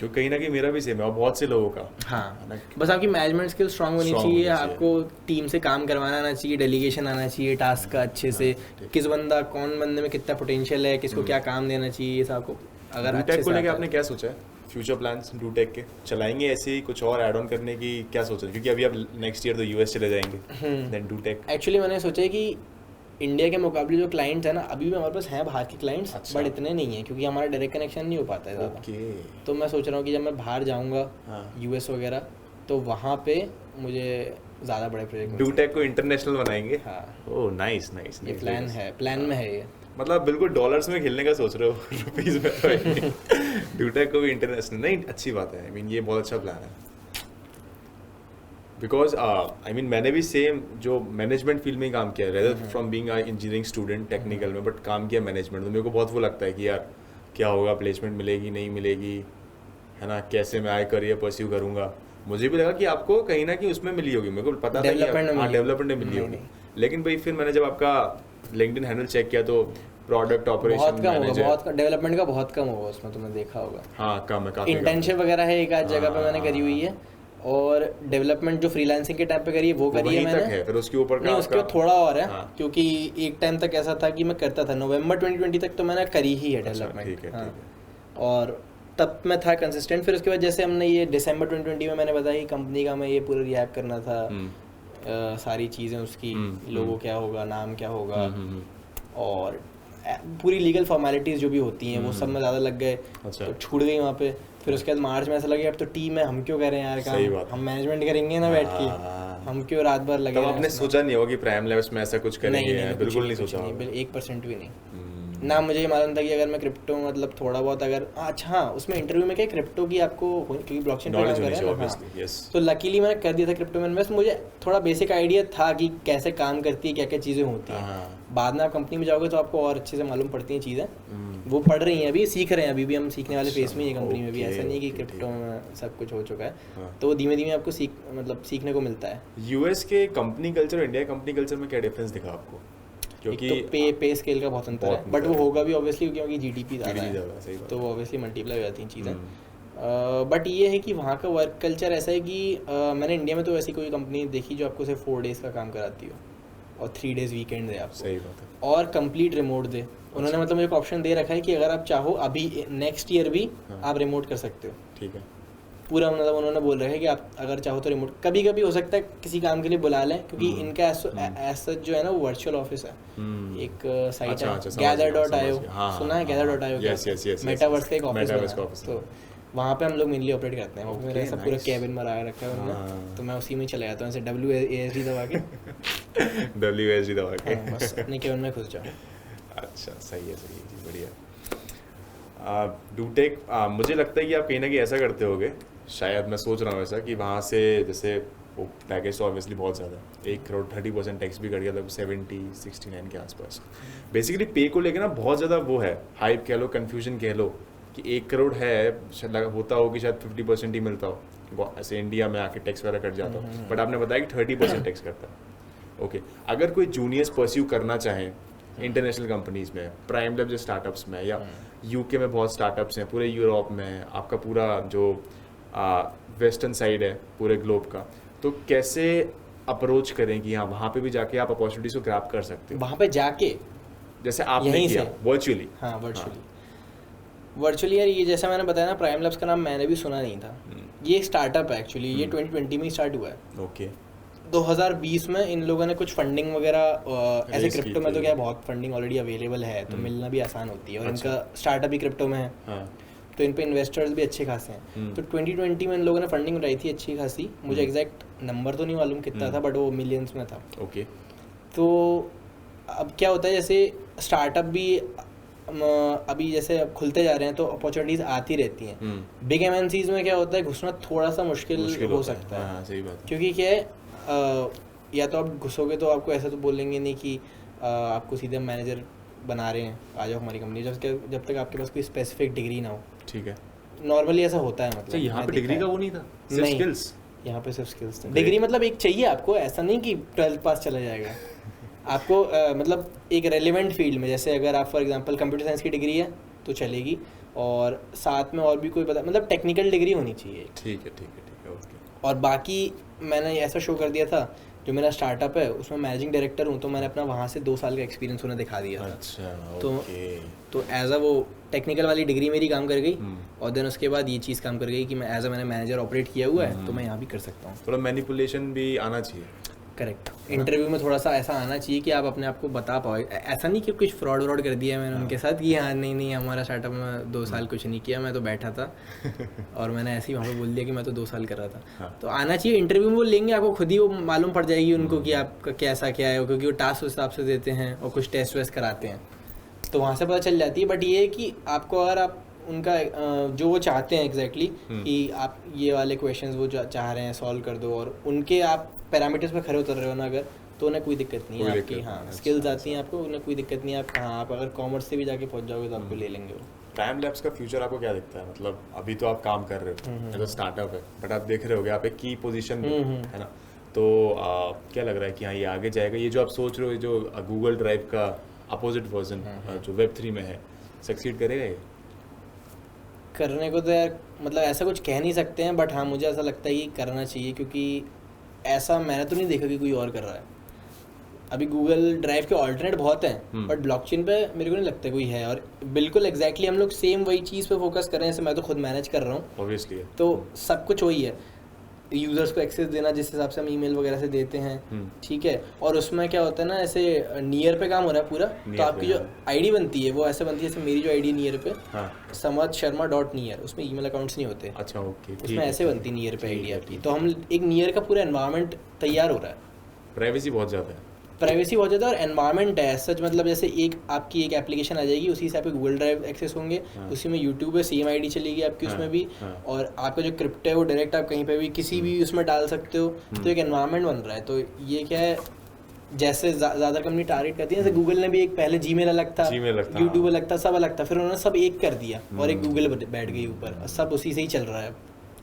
जो कहीं ना कहीं मेरा भी सेम है और बहुत से लोगों का। हाँ, बस आपकी मैनेजमेंट स्किल स्ट्रांग होनी Strong चाहिए, होनी चाहिए। आपको टीम से काम करवाना आना चाहिए, डेलीगेशन आना चाहिए टास्क का अच्छे से, ठीक। किस बंदा कौन बंदे में कितना पोटेंशियल है, किसको क्या काम देना चाहिए, ये सब आपको अगर अच्छे डूटेक को से लेके आता आपने है। क्या सोचा है? फ्यूचर प्लान्स डूटेक के चलाएंगे ऐसे ही, कुछ और ऐड ऑन करने की क्या सोचा है? क्योंकि अभी आप नेक्स्ट ईयर तो यूएस चले जाएंगे, देन डूटेक। एक्चुअली मैंने सोचा है कि इंडिया के मुकाबले जो क्लाइंट्स हैं ना, अभी भी हमारे पास हैं बाहर के क्लाइंट्स, अच्छा। बट इतने नहीं हैं क्योंकि हमारा डायरेक्ट कनेक्शन नहीं हो पाता है ज़्यादा। ओके। तो मैं सोच रहा हूँ कि जब मैं बाहर जाऊँगा हाँ। यूएस वगैरह, तो वहाँ पे मुझे ज़्यादा बड़े प्रोजेक्ट डूटेक को इंटरनेशनल बनाएंगे। हाँ, ओह नाइस नाइस। ये प्लान है, प्लान में है ये। मतलब बिल्कुल डॉलर्स में खेलने का सोच रहे हो, रुपीज में तो डूटेक को भी इंटरनेशनल, नहीं अच्छी बात है। आई मीन ये बहुत अच्छा प्लान है, बिकॉज आई मीन मैंने भी सेम जो मैनेजमेंट फील्ड में ही काम किया है, rather from being a engineering student technical में, बट काम किया मैनेजमेंट। तो मेरे को बहुत वो लगता है कि यार क्या होगा, प्लेसमेंट मिलेगी नहीं मिलेगी, है ना, कैसे मैं आगे करियर परस्यू करूंगा। मुझे भी लगा कि आपको कहीं ना कहीं उसमें मिली होगी, मेरे को पता था कि डेवलपमेंट में मिली होगी, लेकिन भाई फिर मैंने जब आपका लिंक्डइन हैंडल चेक किया तो प्रोडक्ट ऑपरेशन बहुत कम होगा, मैनेजर। बहुत डेवलपमेंट का बहुत कम होगा उसमें, तुमने देखा होगा। हाँ कम है, काफी कम है। इंटर्नशिप वगैरह है एक आध जगह पे मैंने करी हुई है, और डेवलपमेंट जो फ्रीलांसिंग के टाइम पे करी है वो करी है वहीं तक मैंने। है, फिर उसके ऊपर नहीं, उसके बाद थोड़ा और है, हाँ। क्योंकि एक टाइम तक ऐसा था कि मैं करता था, नवंबर 2020 तक तो मैंने करी ही है अच्छा, डेवलपमेंट। ठीक है, हाँ, ठीक है। और तब मैं था कंसिस्टेंट। फिर उसके बाद जैसे हमने ये दिसंबर 2020 में मैंने बताया कि कंपनी का मैं ये पूरा रिएप करना था, सारी चीज़ें उसकी, लोगो क्या होगा, नाम क्या होगा, और पूरी लीगल फॉर्मेलिटीज़ जो भी होती हैं वो सब में ज़्यादा लग गए, अच्छा। तो छूट गई वहाँ पे। फिर उसके बाद मार्च में ऐसा लगे अब तो टीम है, हम क्यों करें यार सही काम, बात है। हम मैनेजमेंट करेंगे ना बैठ के, हम क्यों रात भर लगे तब रहें आपने उसमें। सोचा नहीं होगा कि प्राइम लैब्स में ऐसा कुछ करेंगे? नहीं, बिल्कुल नहीं कुछ सोचा नहीं, होगा। 1% भी नहीं। ना मुझे ये मालूम था कि अगर मैं क्रिप्टो मतलब थोड़ा बहुत अगर अच्छा, हाँ उसमें इंटरव्यू में क्या क्रिप्टो की आपको, क्योंकि ब्लॉकचेन पे काम नॉलेज कर होनी रहे चाहिए हैं ना, ऑब्वियसली, यस। तो लकीली मैंने कर दिया था क्रिप्टो में इन्वेस्ट। मुझे थोड़ा बेसिक आइडिया था कि कैसे काम करती है, क्या क्या चीज़ें होती हैं। बाद में आप कंपनी में जाओगे तो आपको और अच्छे से मालूम पड़ती हैं चीज़ें, वो पढ़ रही हैं, अभी सीख रहे हैं, अभी भी हम सीखने वाले फेस में ही है कंपनी में भी। ऐसा नहीं कि क्रिप्टो में सब कुछ हो चुका है, तो धीमे धीमे आपको सीखने को मिलता है। यूएस के कंपनी कल्चर और इंडिया के कंपनी कल्चर में क्या डिफरेंस दिखा आपको? क्योंकि एक तो पे स्केल का बहुत अंतर है, बट वो होगा भी ऑब्वियसली क्योंकि जीडीपी ज़्यादा है, सही बात। तो ऑब्वियसली मल्टीप्लाई हो जाती हैं चीज़ें। बट ये है कि वहाँ का वर्क कल्चर ऐसा है कि मैंने इंडिया में तो ऐसी कोई कंपनी देखी जो आपको सिर्फ 4 डेज़ का काम कराती हो और 3 डेज़ वीकेंड दे आपको, सही बात है, और कंप्लीट रिमोट दे। उन्होंने मतलब एक ऑप्शन दे रखा है कि अगर आप चाहो अभी नेक्स्ट ईयर भी आप रिमोट कर सकते हो। ठीक है। पूरा मतलब उन्होंने बोल रखा है कि आप अगर चाहो तो रिमोट, कभी कभी हो सकता है किसी काम के लिए बुला लें, क्योंकि इनका ऐसा जो है ना वो वर्चुअल ऑफिस है। एक साइट है gather.io, सुना है gather.io? Yes yes yes, metaverse का एक ऑफिस ऑफिस, है, तो वहाँ पे हम लोग मेनली ऑपरेट करते हैं। वो मेरा ऐसा पूरा nice. कैबिन में लगा रखा है उन्होंने, तो मैं उसी में चले जाता हूँ ऐसे WASD दबा के, WASD दबा के, हाँ, बस अपने कैबिन में घुस जाओ। अच्छा सही है जी, बढ़िया। डूटेक मुझे लगता है कि आप कहीं ना कहीं ऐसा करते होगे, शायद मैं सोच रहा हूँ ऐसा, कि वहाँ से जैसे वो पैकेज तो ऑब्वियसली बहुत ज़्यादा है, 1 करोड़ 30% टैक्स भी कट गया, तब 69 के आसपास। बेसिकली पे को लेकर ना बहुत ज़्यादा वो है, हाइप कह लो, कन्फ्यूजन कह लो, कि 1 करोड़ है, शायद होता हो कि शायद 50% ही मिलता हो, ऐसे इंडिया में आके टैक्स वगैरह कट जाता हो, बट आपने बताया कि 30% टैक्स करता है। ओके, अगर कोई जूनियर्स परस्यू करना चाहें इंटरनेशनल कंपनीज में, प्राइम लैब जो स्टार्टअप्स में, या यूके में बहुत स्टार्टअप्स हैं, पूरे यूरोप में, आपका पूरा जो वेस्टर्न साइड है पूरे ग्लोब का, तो कैसे अप्रोच करें कि हाँ वहाँ पे भी जाके आप अपॉर्चुनिटीज को ग्रैब कर सकते हो? वहाँ पे जाके जैसे आपने किया वर्चुअली। हाँ, वर्चुअली यार, ये जैसा मैंने बताया ना, प्राइम लैब्स का नाम मैंने भी सुना नहीं था। ये स्टार्टअप है एक्चुअली, ये 2020 में स्टार्ट हुआ है। ओके। 2020 में इन लोगों ने कुछ फंडिंग वगैरह, ऐसे Raise क्रिप्टो की में तो थी। क्या बहुत फंडिंग ऑलरेडी अवेलेबल है, तो मिलना भी आसान होती है, और इनका स्टार्टअप भी क्रिप्टो में है, तो इन पे इन्वेस्टर्स भी अच्छे खासे हैं। तो 2020 में इन लोगों ने फंडिंग उठाई थी अच्छी खासी, मुझे एग्जैक्ट नंबर तो नहीं मालूम कितना था, बट वो मिलियंस में था। ओके। तो अब क्या होता है, जैसे स्टार्टअप भी अभी जैसे अब खुलते जा रहे हैं, तो अपॉर्चुनिटीज़ आती रहती हैं। बिग एमएनसीज में क्या होता है, घुसना थोड़ा सा मुश्किल हो सकता है। हाँ, सही बात है। क्योंकि क्या है, या तो आप घुसोगे तो आपको ऐसा तो बोलेंगे नहीं कि आपको सीधे मैनेजर बना रहे हैं, आ जाओ हमारी कंपनी, जब तक आपके पास कोई स्पेसिफिक डिग्री ना हो। ठीक है। नॉर्मली ऐसा होता है, मतलब यहाँ पे डिग्री का वो नहीं था, सिर्फ स्किल्स। यहाँ पे सिर्फ स्किल्स थे। डिग्री मतलब एक चाहिए आपको, ऐसा नहीं कि 12th पास चला जाएगा आपको, मतलब एक रेलिवेंट फील्ड में, जैसे अगर आप फॉर एग्जांपल कंप्यूटर साइंस की डिग्री है तो चलेगी, और साथ में और भी कोई पता मतलब टेक्निकल डिग्री होनी चाहिए। ठीक है ओके। और बाकी मैंने ऐसा शो कर दिया था, जो मेरा स्टार्टअप है उसमें मैनेजिंग डायरेक्टर हूँ, तो मैंने अपना वहाँ से 2 साल का एक्सपीरियंस उन्हें दिखा दिया था। अच्छा तो ओके। तो एज अ वो टेक्निकल वाली डिग्री मेरी काम कर गई, और देन उसके बाद ये चीज़ काम कर गई कि मैं एज अ मैंने मैनेजर ऑपरेट किया हुआ है, तो मैं यहाँ भी कर सकता हूँ। थोड़ा मैनिपुलेशन भी आना चाहिए। करेक्ट, इंटरव्यू में थोड़ा सा ऐसा आना चाहिए कि आप अपने आप को बता पाओ, ऐसा नहीं कि कुछ फ्रॉड कर दिया मैंने उनके साथ कि हाँ नहीं हमारा स्टार्टअप में 2 साल कुछ नहीं किया, मैं तो बैठा था और मैंने ऐसे ही वहाँ पे बोल दिया कि मैं तो 2 साल कर रहा था। तो आना चाहिए इंटरव्यू में, वो लेंगे आपको, खुद ही वो मालूम पड़ जाएगी उनको कि आपका कैसा क्या है, क्योंकि वो टास्क उस हिसाब से देते हैं और कुछ टेस्ट वेस्ट कराते हैं, तो वहाँ से पता चल जाती है। बट ये है कि आपको अगर आप उनका जो वो चाहते हैं एग्जैक्टली कि आप ये वाले क्वेश्चंस वो चाह रहे हैं सॉल्व कर दो, और उनके आप पैरामीटर्स पे खड़े उतर रहे हो ना अगर, तो उन्हें कोई दिक्कत नहीं है आपकी। हाँ, स्किल्स आती हैं आपको, उन्हें कोई दिक्कत नहीं है। आप अगर कॉमर्स से भी जाके पहुंच जाओगे तो आपको ले लेंगे वो। प्राइम लैब्स का फ्यूचर आपको क्या दिखता है? मतलब अभी तो आप काम कर रहे हो, एज अ स्टार्टअप है, बट आप देख रहे होगे आप एक की पोजीशन में, है ना? तो क्या लग रहा है कि हाँ ये आगे जाएगा? ये जो आप सोच रहे हो, जो गूगल ड्राइव का अपोजिट वर्जन जो Web3 में है, सक्सीड करेगा ये? करने को तो यार मतलब ऐसा कुछ कह नहीं सकते हैं, बट हाँ मुझे ऐसा लगता है कि करना चाहिए, क्योंकि ऐसा मैंने तो नहीं देखा कि कोई और कर रहा है। अभी गूगल ड्राइव के ऑल्टरनेट बहुत हैं, बट ब्लॉकचेन पे मेरे को नहीं लगता कोई है, और बिल्कुल एग्जैक्टली हम लोग सेम वही चीज़ पे फोकस कर रहे हैं। जैसे मैं तो खुद मैनेज कर रहा हूँ, ऑब्वियसली, तो सब कुछ वही है, यूज़र्स को एक्सेस देना जिस हिसाब से हम ईमेल वगैरह से देते हैं, ठीक है। और उसमें क्या होता है ना, ऐसे नियर पे काम हो रहा है पूरा, तो आपकी जो आईडी बनती है वो ऐसे बनती है, जैसे मेरी जो आईडी नियर पे samadh.sharma.near, उसमें ईमेल अकाउंट्स नहीं होते। अच्छा ओके, उसमें ऐसे बनती नियर पे आईडी आपकी। तो हम एक नियर का पूरा एनवायरनमेंट तैयार हो रहा है। प्राइवेसी बहुत ज़्यादा है, प्राइवेसी बहुत ज़्यादा, और एनवायरनमेंट है सच, मतलब जैसे आपकी एक एप्लीकेशन आ जाएगी, उसी हिसाब से गूगल ड्राइव एक्सेस होंगे, उसी में यूट्यूब है, सेम आईडी चलेगी आपकी उसमें भी, और आपका जो क्रिप्टो है वो डायरेक्ट आप कहीं पे भी किसी भी उसमें डाल सकते हो। तो एक एनवायरनमेंट बन रहा है। तो ये क्या है, जैसे ज़्यादा कंपनी टारगेट करती है, जैसे गूगल ने भी एक पहले जीमेल अलग था, यूट्यूब अलग था, सब अलग था, फिर उन्होंने सब एक कर दिया और एक गूगल बैठ गई ऊपर, सब उसी से ही चल रहा है।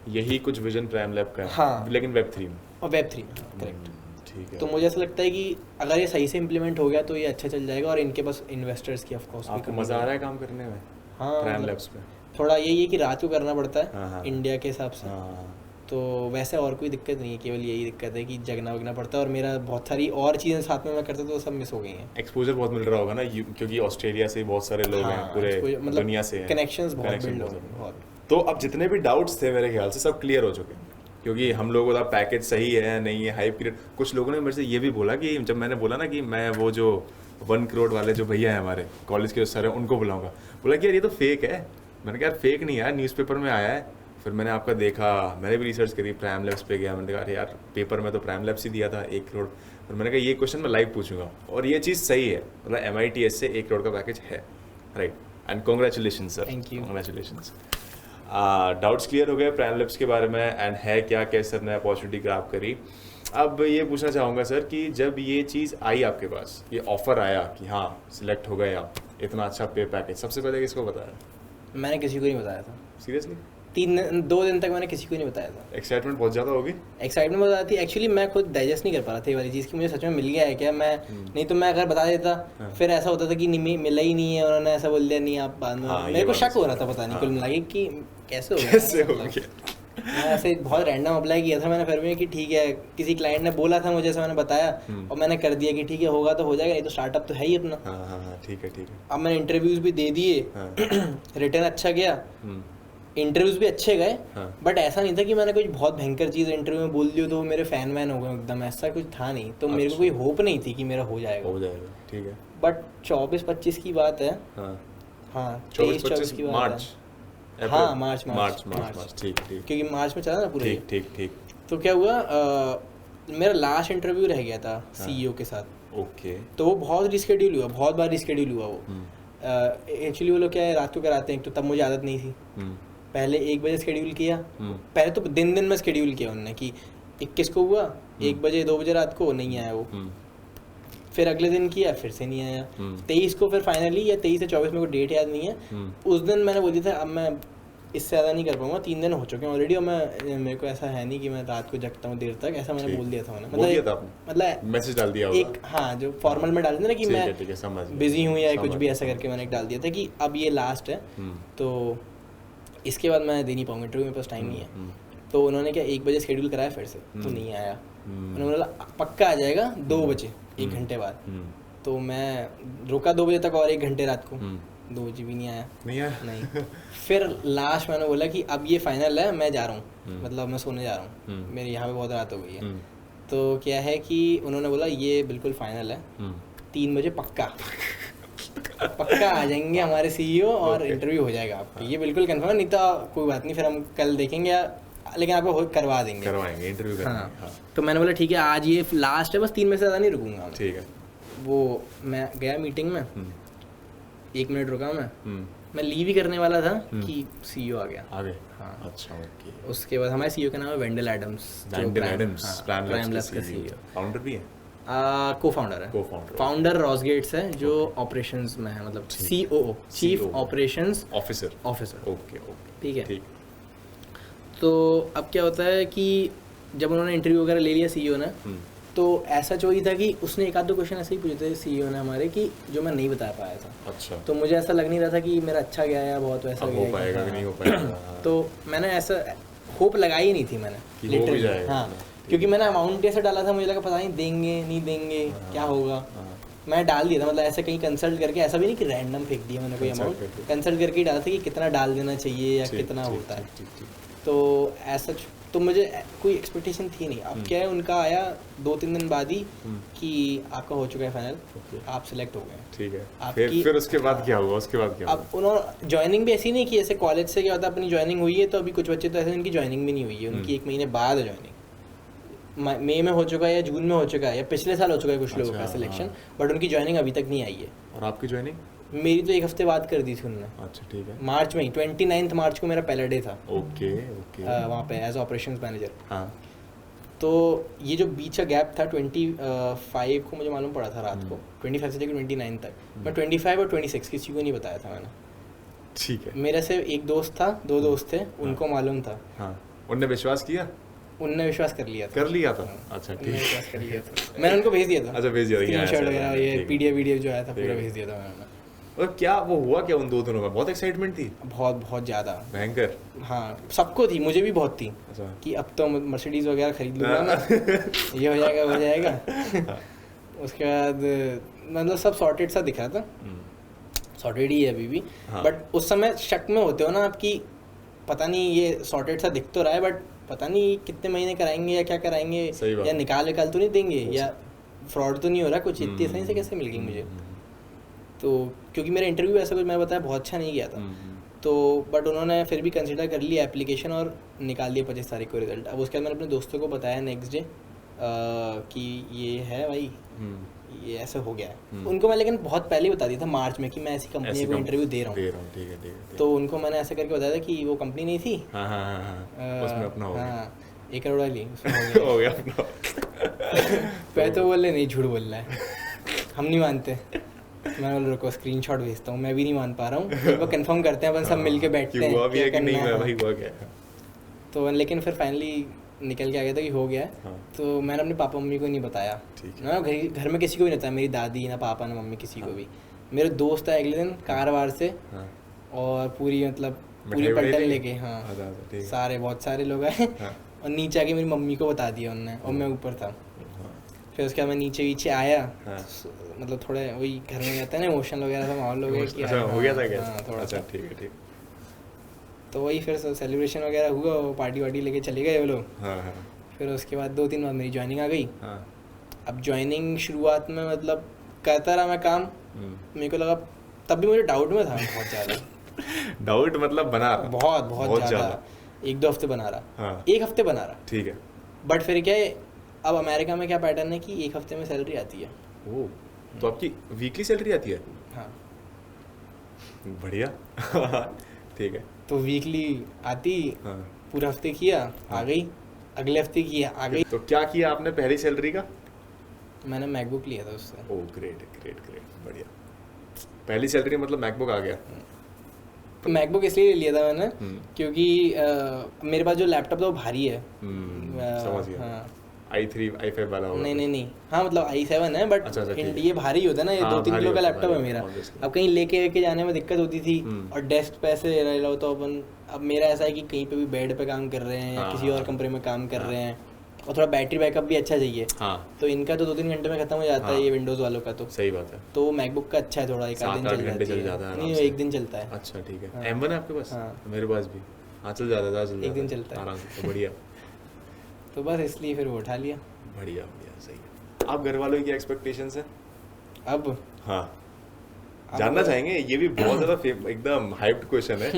यही कुछ विजन प्राइम लैब का है। हाँ, लेकिन Web3 में, और Web3 करेक्ट। ठीक है। तो मुझे ऐसा लगता है कि अगर ये सही से इम्प्लीमेंट हो गया तो ये अच्छा चल जाएगा, और इनके पास इन्वेस्टर्स की ऑफ कोर्स आपको मज़ा आ रहा है काम करने में? हाँ, प्राइम लैब्स में थोड़ा यही है कि रात को करना पड़ता है। हाँ। इंडिया के हिसाब से। तो वैसे और कोई दिक्कत नहीं है, केवल यही दिक्कत है कि जगना वगना पड़ता है, और मेरा बहुत सारी और चीज़ें साथ में मैं करता तो सब मिस हो गई हैं। एक्सपोजर बहुत मिल रहा होगा ना, क्योंकि ऑस्ट्रेलिया से बहुत सारे लोग हैं, पूरे मतलब दुनिया से हैं, कनेक्शंस बहुत बिल्ड हो गए बहुत। तो अब जितने भी डाउट्स थे मेरे ख्याल से सब क्लियर हो चुके हैं, क्योंकि हम लोगों का पैकेज सही है नहीं है, हाइप पीरियड। कुछ लोगों ने मेरे से ये भी बोला कि जब मैंने बोला ना कि मैं वो जो 1 करोड़ वाले जो भैया हैं हमारे कॉलेज के सर हैं उनको बुलाऊंगा, बोला कि यार ये तो फेक है। मैंने कहा यार फेक नहीं यार, न्यूज़पेपर में आया है। फिर मैंने आपका देखा, मैंने भी रिसर्च करी, प्राइम लैब्स पे गया, मैंने कहा अरे यार पेपर में तो प्राइम लैब्स ही दिया था 1 करोड़। फिर मैंने कहा ये क्वेश्चन मैं लाइव पूछूंगा, और ये चीज़ सही है, मतलब MITS से 1 करोड़ का पैकेज है, right. And congratulation sir, thank you, congratulation. Doubts clear हो गए प्राइम लैब्स के बारे में, एंड है क्या कैसे सर ने अपॉर्चुनिटी ग्रैब करी। अब ये पूछना चाहूँगा सर कि जब ये चीज़ आई आपके पास, ये ऑफर आया कि हाँ सिलेक्ट हो गए आप, इतना अच्छा पे पैकेज, सबसे पहले किसको बताया? मैंने किसी को नहीं बताया था, सीरियसली? 2 दिन तक मैंने किसी को नहीं बताया था। एक्साइटमेंट बहुत ज़्यादा होगी? एक्साइटमेंट बहुत ज़्यादा थी एक्चुअली, मैं खुद डाइजेस्ट नहीं कर पा रहा था ये वाली चीज़ कि मुझे सच में मिल गया है क्या। मैं नहीं तो मैं अगर बता देता, फिर ऐसा होता था कि नहीं मिला ही नहीं है, उन्होंने ऐसा बोल दिया नहीं आप बाद में। मेरे को शक हो रहा था, पता नहीं कुल मिला के कि कैसे हो गया। मैं ऐसे बहुत रैंडम अप्लाई किया था मैंने, फिर भी कि ठीक है, किसी क्लाइंट ने बोला था मुझे, ऐसा मैंने बताया और मैंने कर दिया कि ठीक है होगा तो हो जाएगा, नहीं तो स्टार्टअप तो है ही अपना। ठीक है ठीक है। अब मैंने इंटरव्यूज़ भी दे दिए, रिटर्न अच्छा गया, इंटरव्यूज़ भी अच्छे गए, बट ऐसा नहीं था कि मैंने कुछ बहुत भयंकर चीज़ इंटरव्यू में बोल दी तो वो मेरे फैन वैन हो गए एकदम, ऐसा कुछ था नहीं। तो मेरे को कोई होप नहीं थी कि मेरा हो जाएगा, ठीक है। बट 24-25 की बात है, हाँ 23-24 की बात है, हाँ मार्च, ठीक ठीक, क्योंकि मार्च में चला ना पूरा। ठीक ठीक। तो क्या हुआ, मेरा लास्ट इंटरव्यू रह गया था CEO के साथ। ओके। तो वो बहुत रिस्केड्यूल हुआ, बहुत बार रिस्केड्यूल हुआ वो। एक्चुअली वो लोग क्या है रात को कराते हैं, तो तब मुझे आदत नहीं थी। पहले 1 बजे शेड्यूल किया, पहले तो दिन में शेड्यूल किया उन्होंने कि 21 को हुआ, 1 बजे 2 बजे रात को नहीं आया वो, फिर अगले दिन किया फिर से नहीं आया, 23 को फिर फाइनली, या 23 से 24 में को डेट याद नहीं है, उस दिन मैंने बोल दिया था अब मैं इससे ज़्यादा नहीं कर पाऊंगा, 3 दिन हो चुके हैं ऑलरेडी, और मैं मेरे को ऐसा है नहीं कि मैं रात को जगता हूँ देर तक, ऐसा मैंने ठीक। बोल दिया था मैंने, बोल दिया था आपने? मतलब मैसेज डाल दिया होगा। एक हाँ जो फॉर्मल में डाल देते ना कि ठीक है, मैं ठीक है, समझ गया, बिजी हूँ या समझ कुछ भी गया, ऐसा समझ करके मैंने एक गया। डाल दिया था कि अब ये लास्ट है, तो इसके बाद मैं दे नहीं पाऊंगा इंटरव्यू, मेरे पास टाइम नहीं है। तो उन्होंने क्या 1 बजे शेड्यूल कराया फिर से, तो नहीं आया। उन्होंने बोला पक्का आ जाएगा 2 बजे, 1 घंटे बाद। तो मैं रुका 2 बजे तक और 1 घंटे रात को, 2 बजे भी नहीं आया। नहीं फिर लास्ट मैंने बोला कि अब ये फाइनल है, मैं जा रहा हूँ, मतलब मैं सोने जा रहा हूँ, मेरे यहाँ पे बहुत रात हो गई है। तो क्या है कि उन्होंने बोला ये बिल्कुल फाइनल है, 3 बजे पक्का पक्का आ जाएंगे हमारे सीईओ और इंटरव्यू हो जाएगा आपका, ये बिल्कुल कंफर्म है, नहीं तो कोई बात नहीं, फिर हम कल देखेंगे, लेकिन आपको करवा देंगे, करवाएंगे इंटरव्यू करेंगे। हाँ। हाँ। तो मैंने बोला ठीक है आज ये लास्ट है, बस 3 बजे से ज़्यादा नहीं रुकूंगा मैं। ठीक है। वो मैं गया मीटिंग में, 1 मिनट रुका मैं लीव ही करने वाला था कि सीईओ आ गया। आ गए। हाँ। अच्छा, ओके। उसके बाद हमारे सीईओ का नाम है वेंडल एडम्स, प्राइम लैब्स का सीईओ, फाउंडर भी है, को फाउंडर है, Co-founder। फाउंडर रॉसगेट्स है जो ऑपरेशंस में है, मतलब COO, chief operations officer. Officer. Okay okay, ठीक है। ठीक। तो अब क्या होता है कि जब उन्होंने इंटरव्यू वगैरह ले लिया सीईओ ने, तो ऐसा जो ही था कि उसने एक आध दो क्वेश्चन ऐसे ही पूछे थे सीईओ ने हमारे कि जो मैं नहीं बता पाया था। अच्छा। तो मुझे ऐसा लग नहीं रहा था कि मेरा अच्छा गया या बहुत वैसा अब गया हो पाएगा कि नहीं हो पाएगा। तो मैंने ऐसा होप लगाई ही नहीं थी मैंने, कि हो भी literally, जाएगा। हाँ, क्योंकि मैंने अमाउंट ऐसा डाला था, मुझे लगा पता नहीं देंगे नहीं देंगे, क्या होगा। मैं डाल दिया था, मतलब ऐसे कहीं कंसल्ट करके, ऐसा भी नहीं कि रैंडम फेंक दिया मैंने कोई अमाउंट, कंसल्ट करके ही डाला था कि कितना डाल देना चाहिए या कितना होता है। तो ऐसा तो मुझे कोई एक्सपेक्टेशन थी नहीं। अब क्या है, उनका आया 2-3 दिन बाद ही कि आपका हो चुका है फाइनल, आप सिलेक्ट हो गए। ठीक है। आपकी फिर उसके बाद क्या हुआ? उसके बाद क्या हुआ? अब उन्होंने ज्वाइनिंग भी ऐसी नहीं कि ऐसे कॉलेज से क्या होता है अपनी ज्वाइनिंग हुई है, तो अभी कुछ बच्चे तो ऐसे उनकी ज्वाइनिंग भी नहीं हुई है, उनकी 1 महीने बाद ज्वाइनिंग मई में हो चुका है या जून में हो चुका है या पिछले साल हो चुका है कुछ लोगों का सिलेक्शन, बट उनकी ज्वाइनिंग अभी तक नहीं आई है। और आपकी ज्वाइनिंग? मेरी तो 1 हफ्ते बाद कर दी थी उन्होंने। अच्छा, ठीक है। मार्च में ही 29 मार्च को मेरा पहला डे था। Okay okay. वहाँ पे एज ऑपरेशंस मैनेजर। हाँ। तो ये जो बीच का गैप था 25 को मुझे मालूम पड़ा था रात को, 25 से लेकर 29 तक, मैं 25 और 26 किसी को नहीं बताया था मैंने। ठीक है। मेरे से एक दोस्त था, 2 दोस्त थे, उनको मालूम था। हाँ, उनने विश्वास किया? उनने विश्वास कर लिया था। कर लिया था? अच्छा, ठीक है। विश्वास कर लिया था, मैंने उनको भेज दिया था। अच्छा, भेज दिया था, यहाँ स्क्रीनशॉट ऐसा वगैरह, है, ये ठीक है। पीडीएफ जो आया था पूरा भेज दिया था मैंने। और क्या वो हुआ क्या उन 2 दिनों में? बहुत एक्साइटमेंट थी? बहुत बहुत ज़्यादा भयंकर। हाँ, सबको थी, मुझे भी बहुत थी। अच्छा। कि अब तो मर्सिडीज वगैरह खरीद लूँगा मैं, ये हो जाएगा हो जाएगा। उसके बाद मतलब सब सॉर्टेड सा दिख रहा था, सॉर्टेड ही है अभी भी। हाँ। बट उस समय शक में होते हो ना आपकी, पता नहीं ये सॉर्टेड सा दिख तो रहा है, बट पता नहीं कितने महीने कराएंगे या क्या कराएंगे, या निकाल तो नहीं देंगे, या फ्रॉड तो नहीं हो रहा कुछ, इतनी आसानी से कैसे मिल गई मुझे। तो क्योंकि मेरा इंटरव्यू ऐसा कुछ मैं बताया बहुत अच्छा नहीं गया था, तो बट उन्होंने फिर भी कंसिडर कर लिया एप्लीकेशन और निकाल दिया 25 तारीख को रिजल्ट। अब उसके बाद मैंने अपने दोस्तों को बताया नेक्स्ट डे कि ये है भाई, ये ऐसे हो गया है। उनको मैं लेकिन बहुत पहले बता दिया था मार्च में कि मैं ऐसी कंपनी को इंटरव्यू दे रहा हूँ। ठीक है। तो उनको मैंने ऐसे करके बताया था कि वो कंपनी नहीं थी, उसमें अपना हो गया। 1 करोड़ वाली, उसमें हो गया अपना। पहले तो बोले नहीं, झूठ बोल रहा है, हम नहीं मानते। मैं बोल रुको स्क्रीनशॉट भेजता हूँ, मैं भी नहीं मान पा रहा हूँ, एक बार कंफर्म करते हैं अपन सब मिलके बैठते हैं हुआ भी है कि नहीं हुआ, भाई हुआ क्या। तो लेकिन फिर फाइनली निकल के आ गया था कि हो गया है। हाँ। तो मैंने अपने पापा मम्मी को नहीं बताया, ना घर में किसी को भी नहीं बताया, मेरी दादी ना पापा ना मम्मी किसी को भी। मेरे दोस्त आए अगले दिन कारवार से, और पूरी मतलब पूरी पलटन लेके, हाँ सारे बहुत सारे लोग आए, और नीचे आके मेरी मम्मी को बता दिया उन्होंने, और मैं ऊपर था। फिर उसके बाद मैं नीचे आया, मतलब थोड़े वही घर में जाता है ना इमोशन वगैरह सा माहौल हो गया, हो गया था क्या? थोड़ा सा। ठीक है, ठीक। तो वही फिर सेलिब्रेशन वगैरह हुआ, पार्टी वार्टी लेके चले गए वो लोग। हाँ। फिर उसके बाद 2-3 बाद मेरी ज्वाइनिंग आ गई। अब ज्वाइनिंग शुरुआत में मतलब करता रहा मैं काम, मेरे को लगा, तब भी मुझे डाउट में था बहुत ज़्यादा। डाउट मतलब बना रहा? बहुत ज़्यादा। 1-2 हफ्ते बना रहा, 1 हफ्ते बना रहा। ठीक है। बट फिर क्या है, अब अमेरिका में क्या पैटर्न है कि 1 हफ्ते में सैलरी आती है। ओह, तो आपकी वीकली सैलरी आती है? हाँ, बढ़िया। ठीक है। तो वीकली आती, पूरा हफ्ते किया, आ गई, अगले हफ्ते किया, आ गई। तो क्या किया आपने पहली सैलरी का? मैंने मैकबुक लिया था उससे। ओह ग्रेट, बढ़िया। पहली सैलरी मतलब मैकबुक आ गया। तो मैकबुक इसलिए लिया था मैंने क्योंकि मेरे पास जो लैपटॉप था वो भारी है। समझ गया। हाँ i3 i5 वाला होगा। नहीं हाँ मतलब i7 है बट अच्छा, ठीक है। ये भारी होता है ना, ये हाँ, 2-3 भारी किलो का होता है, लैपटॉप है भारी मेरा। obviously। अब कहीं लेके जाने में दिक्कत होती थी और डेस्क पे ऐसे रह लो तो अपन, अब मेरा ऐसा है कि कहीं पे भी बेड पे काम कर रहे हैं या किसी और कमरे में काम कर रहे हैं और थोड़ा बैटरी बैकअप भी अच्छा चाहिए। हाँ तो इनका तो 2-3 घंटे में खत्म हो जाता है, ये विंडोज़ वालों का तो सही बात है। तो मैकबुक का अच्छा है, थोड़ा एक आध दिन 7-8 चल घंटे जाती चल जाता है है। आराम नहीं से। एक दिन चलता है। अच्छा ठीक है। हाँ। M1 है आपके पास? हाँ। मेरे पास भी। हाँ चल जाता था, एक दिन चलता है। आराम से, तो बढ़िया तो बस इसलिए फिर वो उठा लिया। बढ़िया बढ़िया, सही है। आप घर वालों की एक्सपेक्टेशंस है? अब हाँ जानना चाहेंगे, ये भी बहुत ज़्यादा एकदम हाइप्ड क्वेश्चन है।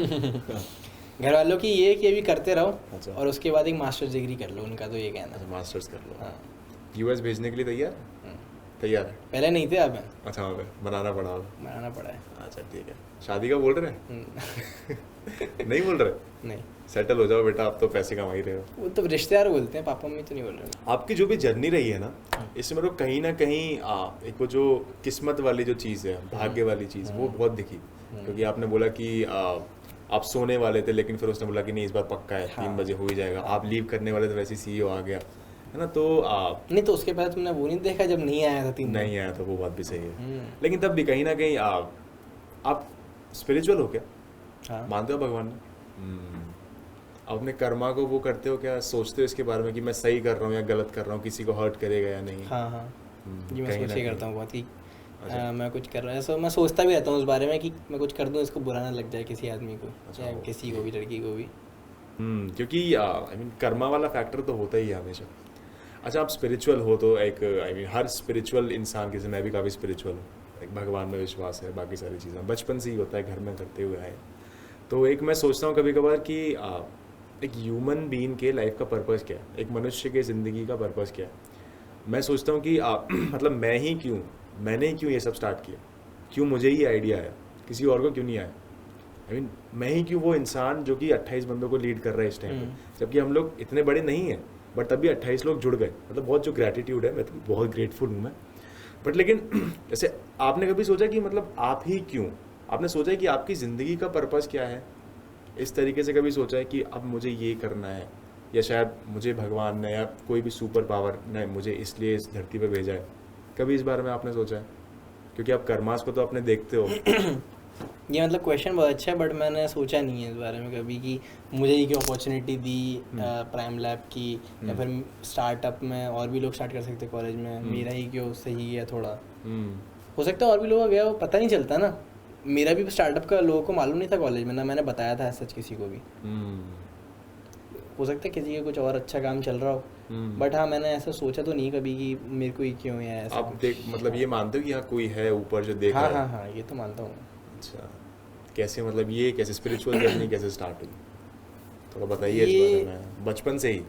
घर वालों की ये कि अभी करते रहो अच्छा। और उसके बाद एक मास्टर्स डिग्री कर लो, उनका तो ये कहना है। मास्टर्स कर लो। हाँ US भेजने के लिए तैयार? तैयार है? पहले नहीं थे, अब है, अच्छा हो गया, बनाना पड़ा होगा। बनाना पड़ा है। अच्छा ठीक है। शादी का बोल रहे हैं? नहीं बोल रहे? नहीं सेटल हो जाओ बेटा, आप तो पैसे कमा ही रहे हो। वो तो रिश्तेदार बोलते हैं, पापा मम्मी तो नहीं बोल रहे। आपकी जो भी जर्नी रही है ना, इसमें मतलब कहीं ना कहीं एक वो जो किस्मत वाली जो चीज़ है, भाग्य वाली चीज़, वो बहुत दिखी। क्योंकि आपने बोला कि आप सोने वाले थे लेकिन फिर उसने बोला कि नहीं इस बार पक्का है, 3 बजे हो ही जाएगा। आप लीव करने वाले थे, वैसे CEO आ गया, है ना। तो नहीं तो उसके बाद तुमने वो नहीं देखा जब नहीं आया था 3 दिन? नहीं आया तो वो बात भी सही है, लेकिन तब भी कहीं ना कहीं आप स्पिरिचुअल हो क्या? हाँ मानते हो भगवान में? आप अपने कर्मा को वो करते हो क्या, सोचते हो इसके बारे में कि मैं सही कर रहा हूँ या गलत कर रहा हूँ, किसी को हर्ट करेगा या नहीं? हाँ हाँ ये मैं कहीं ना सोच ही कहीं। करता हूँ बहुत, कि अच्छा। मैं कुछ कर रहा हूँ ऐसा, मैं सोचता भी रहता हूँ उस बारे में कि मैं कुछ कर दूँ इसको बुरा ना लग जाए किसी आदमी को अच्छा, या किसी को भी, लड़की को भी। क्योंकि आई मीन कर्मा वाला फैक्टर तो होता ही है हमेशा। अच्छा आप स्पिरिचुअल हो तो एक आई मीन हर स्पिरिचुअल इंसान, जैसे मैं भी काफ़ी स्पिरिचुअल हूँ, एक भगवान में विश्वास है, बाकी सारी चीज़ें बचपन से ही होता है, घर में करते हुए आए। तो एक मैं सोचता हूँ कभी कभार कि एक ह्यूमन बीइंग के लाइफ का पर्पस क्या है, एक मनुष्य के ज़िंदगी का पर्पस क्या है। मैं सोचता हूँ कि मतलब मैंने ही क्यों ये सब स्टार्ट किया, क्यों मुझे ही आइडिया आया, किसी और को क्यों नहीं आया। आई मीन मैं ही क्यों वो इंसान जो कि 28 बंदों को लीड कर रहा है इस टाइम पे, जबकि हम लोग इतने बड़े नहीं हैं, बट तभी 28 लोग जुड़ गए। मतलब बहुत जो ग्रैटिट्यूड है, मैं तो बहुत ग्रेटफुल हूँ मैं। बट लेकिन जैसे आपने कभी सोचा कि मतलब आप ही क्यों, आपने सोचा है कि आपकी ज़िंदगी का पर्पस क्या है, इस तरीके से कभी सोचा है कि अब मुझे ये करना है, या शायद मुझे भगवान ने या कोई भी सुपर पावर ने मुझे इसलिए इस धरती पर भेजा है, कभी इस बारे में आपने सोचा है? क्योंकि आप कर्मास को तो अपने देखते हो। ये मतलब क्वेश्चन बहुत अच्छा है, बट मैंने सोचा नहीं है इस बारे में कभी कि मुझे ये क्या अपॉर्चुनिटी दी प्राइम लैब की, या फिर स्टार्टअप में और भी लोग स्टार्ट कर सकते कॉलेज में, मेरा ही क्यों सही है थोड़ा। हो सकता है और भी लोगों का गया, वो पता नहीं चलता ना। मेरा भी स्टार्टअप का लोगों को मालूम नहीं था कॉलेज में, ना मैंने बताया था सच किसी को भी। हो सकता है किसी का कुछ और अच्छा काम चल रहा हो, बट हाँ मैंने ऐसा सोचा तो नहीं कभी कि मेरे को ही क्यों है ऐसा। आप देख मतलब ये मानते हो कि यहाँ कोई है ऊपर जो देख रहा है? हाँ हाँ हाँ ये तो मानता हूँ। अच्छा कैसे, मतलब ये कैसे स्पिरिचुअल जर्नी कैसे स्टार्ट हुई, थोड़ा बताइए इस बारे में। बचपन से ही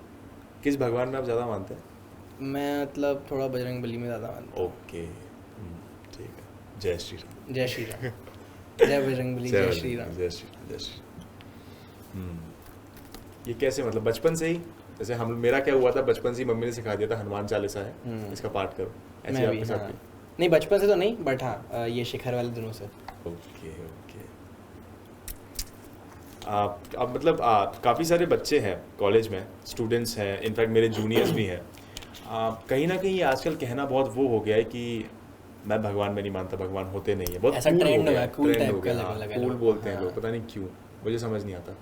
किस भगवान में आप ज़्यादा मानते हैं? मैं मतलब थोड़ा बजरंग बली में ज़्यादा मानता हूँ। ओके ठीक है। जय श्री राम। जय श्री राम। जय बजरंग बली, जय श्री राम। जय श्री राम, जय श्री राम। ये कैसे, मतलब बचपन से ही? जैसे हम, मेरा क्या हुआ था, बचपन से ही मम्मी ने सिखा दिया था हनुमान चालीसा है, इसका पाठ करो, ऐसे मैं आपके भी, साथ हाँ। भी? नहीं बचपन से तो नहीं, बट हाँ ये शिखर वाले दिनों से। Okay okay. आप मतलब काफ़ी सारे बच्चे हैं कॉलेज में, स्टूडेंट्स हैं, इनफैक्ट मेरे जूनियर्स भी हैं। कहीं ना कहीं आजकल कहना बहुत वो हो गया है कि मैं भगवान में नहीं मानता, भगवान होते नहीं है, बहुत ऐसा cool trend हो गया, cool trend type हो का गया, लगने लगा कूल लोगों को, बोलते हैं हाँ। लोग, पता नहीं क्यों, मुझे समझ नहीं आता।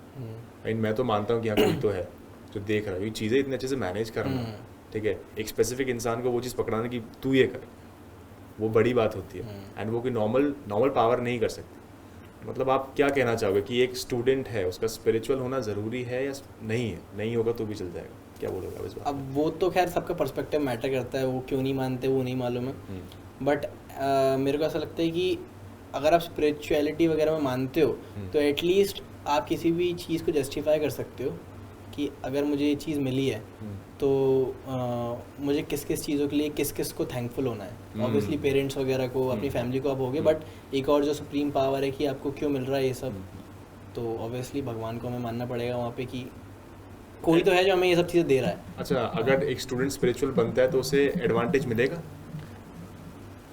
लेकिन मैं तो मानता हूँ कि हाँ कोई तो है जो देख रहा है, ये चीज़ें इतने अच्छे से मैनेज करना, ठीक है, एक स्पेसिफिक इंसान को वो चीज़ पकड़ाने की तू ये कर, वो बड़ी बात होती है। एंड वो कोई नॉर्मल पावर नहीं कर सकती। मतलब आप क्या कहना चाहोगे कि एक स्टूडेंट है, उसका स्पिरिचुअल होना ज़रूरी है या नहीं है? नहीं होगा तो भी चल जाएगा, क्या बोलोगे आप इस बात? अब वो तो खैर सबका पर्सपेक्टिव मैटर करता है, वो क्यों नहीं मानते वो नहीं मालूम है। बट मेरे को ऐसा लगता है कि अगर आप स्पिरिचुअलिटी वगैरह में मानते हो तो एटलीस्ट आप किसी भी चीज़ को जस्टिफाई कर सकते हो कि अगर मुझे ये चीज़ मिली है तो मुझे किस किस चीज़ों के लिए किस किस को थैंकफुल होना है। ऑब्वियसली पेरेंट्स वगैरह को, अपनी फैमिली को आप होगे, बट एक और जो सुप्रीम पावर है कि आपको क्यों मिल रहा है ये सब, तो ऑब्वियसली भगवान को हमें मानना पड़ेगा वहाँ पे कि कोई तो है जो हमें ये सब चीज़ें दे रहा है। अच्छा, अगर एक स्टूडेंट स्पिरिचुअल बनता है तो उसे एडवांटेज मिलेगा,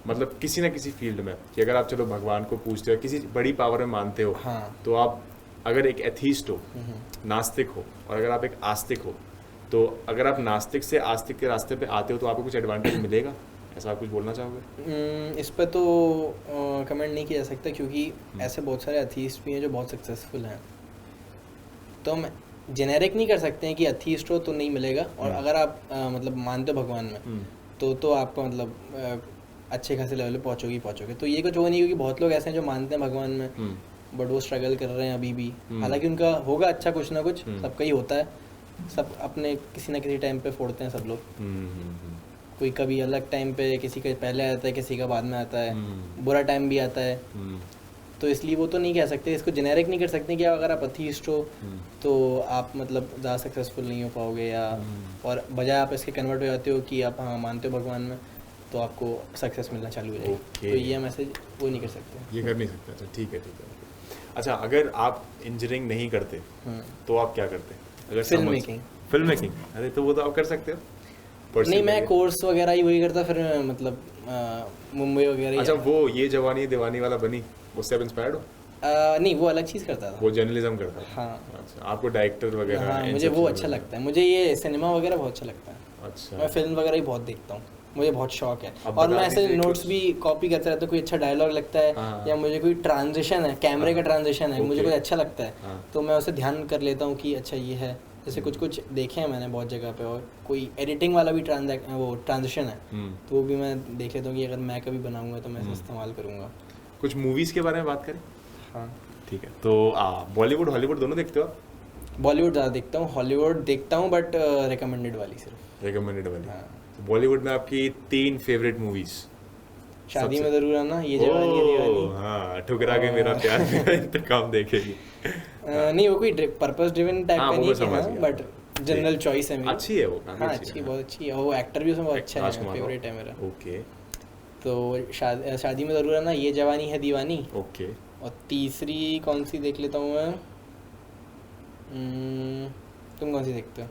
मतलब किसी ना किसी फील्ड में, कि अगर आप चलो भगवान को पूछते हो, किसी बड़ी पावर में मानते हो, हाँ तो आप अगर एक एथीस्ट हो, नास्तिक हो, और अगर आप एक आस्तिक हो, तो अगर आप नास्तिक से आस्तिक के रास्ते पे आते हो तो आपको कुछ एडवांटेज मिलेगा? ऐसा आप कुछ बोलना चाहोगे? इस पर तो कमेंट नहीं किया जा सकता, क्योंकि ऐसे बहुत सारे अथीस्ट भी हैं जो बहुत सक्सेसफुल हैं। तो हम जेनेरिक नहीं कर सकते हैं कि अथीस्ट हो तो नहीं मिलेगा, और अगर आप मतलब मानते हो भगवान में तो आपका मतलब अच्छे खासे लेवल पे पहुँचोगे। तो ये कुछ वो नहीं, क्योंकि बहुत लोग ऐसे हैं जो मानते हैं भगवान में बट वो स्ट्रगल कर रहे हैं अभी भी। हालांकि उनका होगा अच्छा कुछ ना कुछ, सबका ही होता है, सब अपने किसी ना किसी टाइम पे फोड़ते हैं सब लोग। कोई कभी अलग टाइम पे, किसी का पहले आता है, किसी का बाद में आता है, बुरा टाइम भी आता है। तो इसलिए वो तो नहीं कह सकते, इसको जेनेरिक नहीं कर सकते कि अगर आप अथीस्ट हो तो आप मतलब ज़्यादा सक्सेसफुल नहीं हो पाओगे, या और बजाय आप इसके कन्वर्ट हो जाते हो कि आप हाँ मानते हो भगवान में तो आपको सक्सेस मिलना चालू हो जाएगी। तो ये मैसेज वो नहीं कर सकते, ये कर नहीं सकते। अच्छा ठीक है। अच्छा, अगर आप इंजीनियरिंग नहीं करते तो आप क्या करते? अगर फिल्म मेकिंग, अरे तो वो तो आप कर सकते हो। नहीं, मैं कोर्स वगैरह ही वही करता, फिर मतलब मुंबई वगैरह। अच्छा, वो ये जवानी दीवानी वाला बनी, उससे आप इंस्पायर्ड हो? नहीं, वो अलग चीज़ करता था, वो जर्नलिज्म करता था। हाँ। अच्छा, आपको डायरेक्टर वगैरह? हाँ, मुझे वो अच्छा लगता है, मुझे ये सिनेमा वगैरह बहुत अच्छा लगता है। अच्छा, मैं फिल्म वगैरह ही बहुत देखता हूँ, मुझे बहुत शौक है। और मैं ऐसे नोट्स भी कॉपी करता रहता हूँ, कोई अच्छा डायलॉग लगता है या मुझे कोई ट्रांजिशन है, कैमरे का ट्रांजिशन है, मुझे कुछ अच्छा लगता है तो मैं उसे ध्यान कर लेता हूँ कि अच्छा ये है। जैसे कुछ देखे हैं मैंने बहुत जगह पे, और कोई एडिटिंग वाला भी ट्रांजिशन है तो वो भी मैं देख लेता हूँ कि अगर मैं कभी बनाऊंगा तो मैं इसे इस्तेमाल करूँगा। कुछ मूवीज़ के बारे में बात करें? हाँ ठीक है। तो बॉलीवुड हॉलीवुड दोनों देखते हो? बॉलीवुड ज़्यादा देखता हूँ, हॉलीवुड देखता हूँ बट रिकमेंडेड वाली सिर्फ। रिकमेंडेड वाली? हाँ। तो बॉलीवुड में आपकी 3 फेवरेट मूवीज़? शादी में ज़रूर आना, ये जवानी है दीवानी। हाँ, ठुकरा के मेरा प्यार मेरा इंतकाम देखेगी। नहीं, वो कोई पर्पस ड्रिवन टाइप का नहीं है, बट जनरल चॉइस है मेरी। अच्छी है वो, हाँ अच्छी, बहुत अच्छी है। वो एक्टर भी उसमें बहुत अच्छा है, फेवरेट है मेरा। ओके। तो शादी में ज़रूर आना, ये जवानी है दीवानी। ओके। और तीसरी कौन सी देख लेता हूँ मैं, तुम कौन सी देखते हो?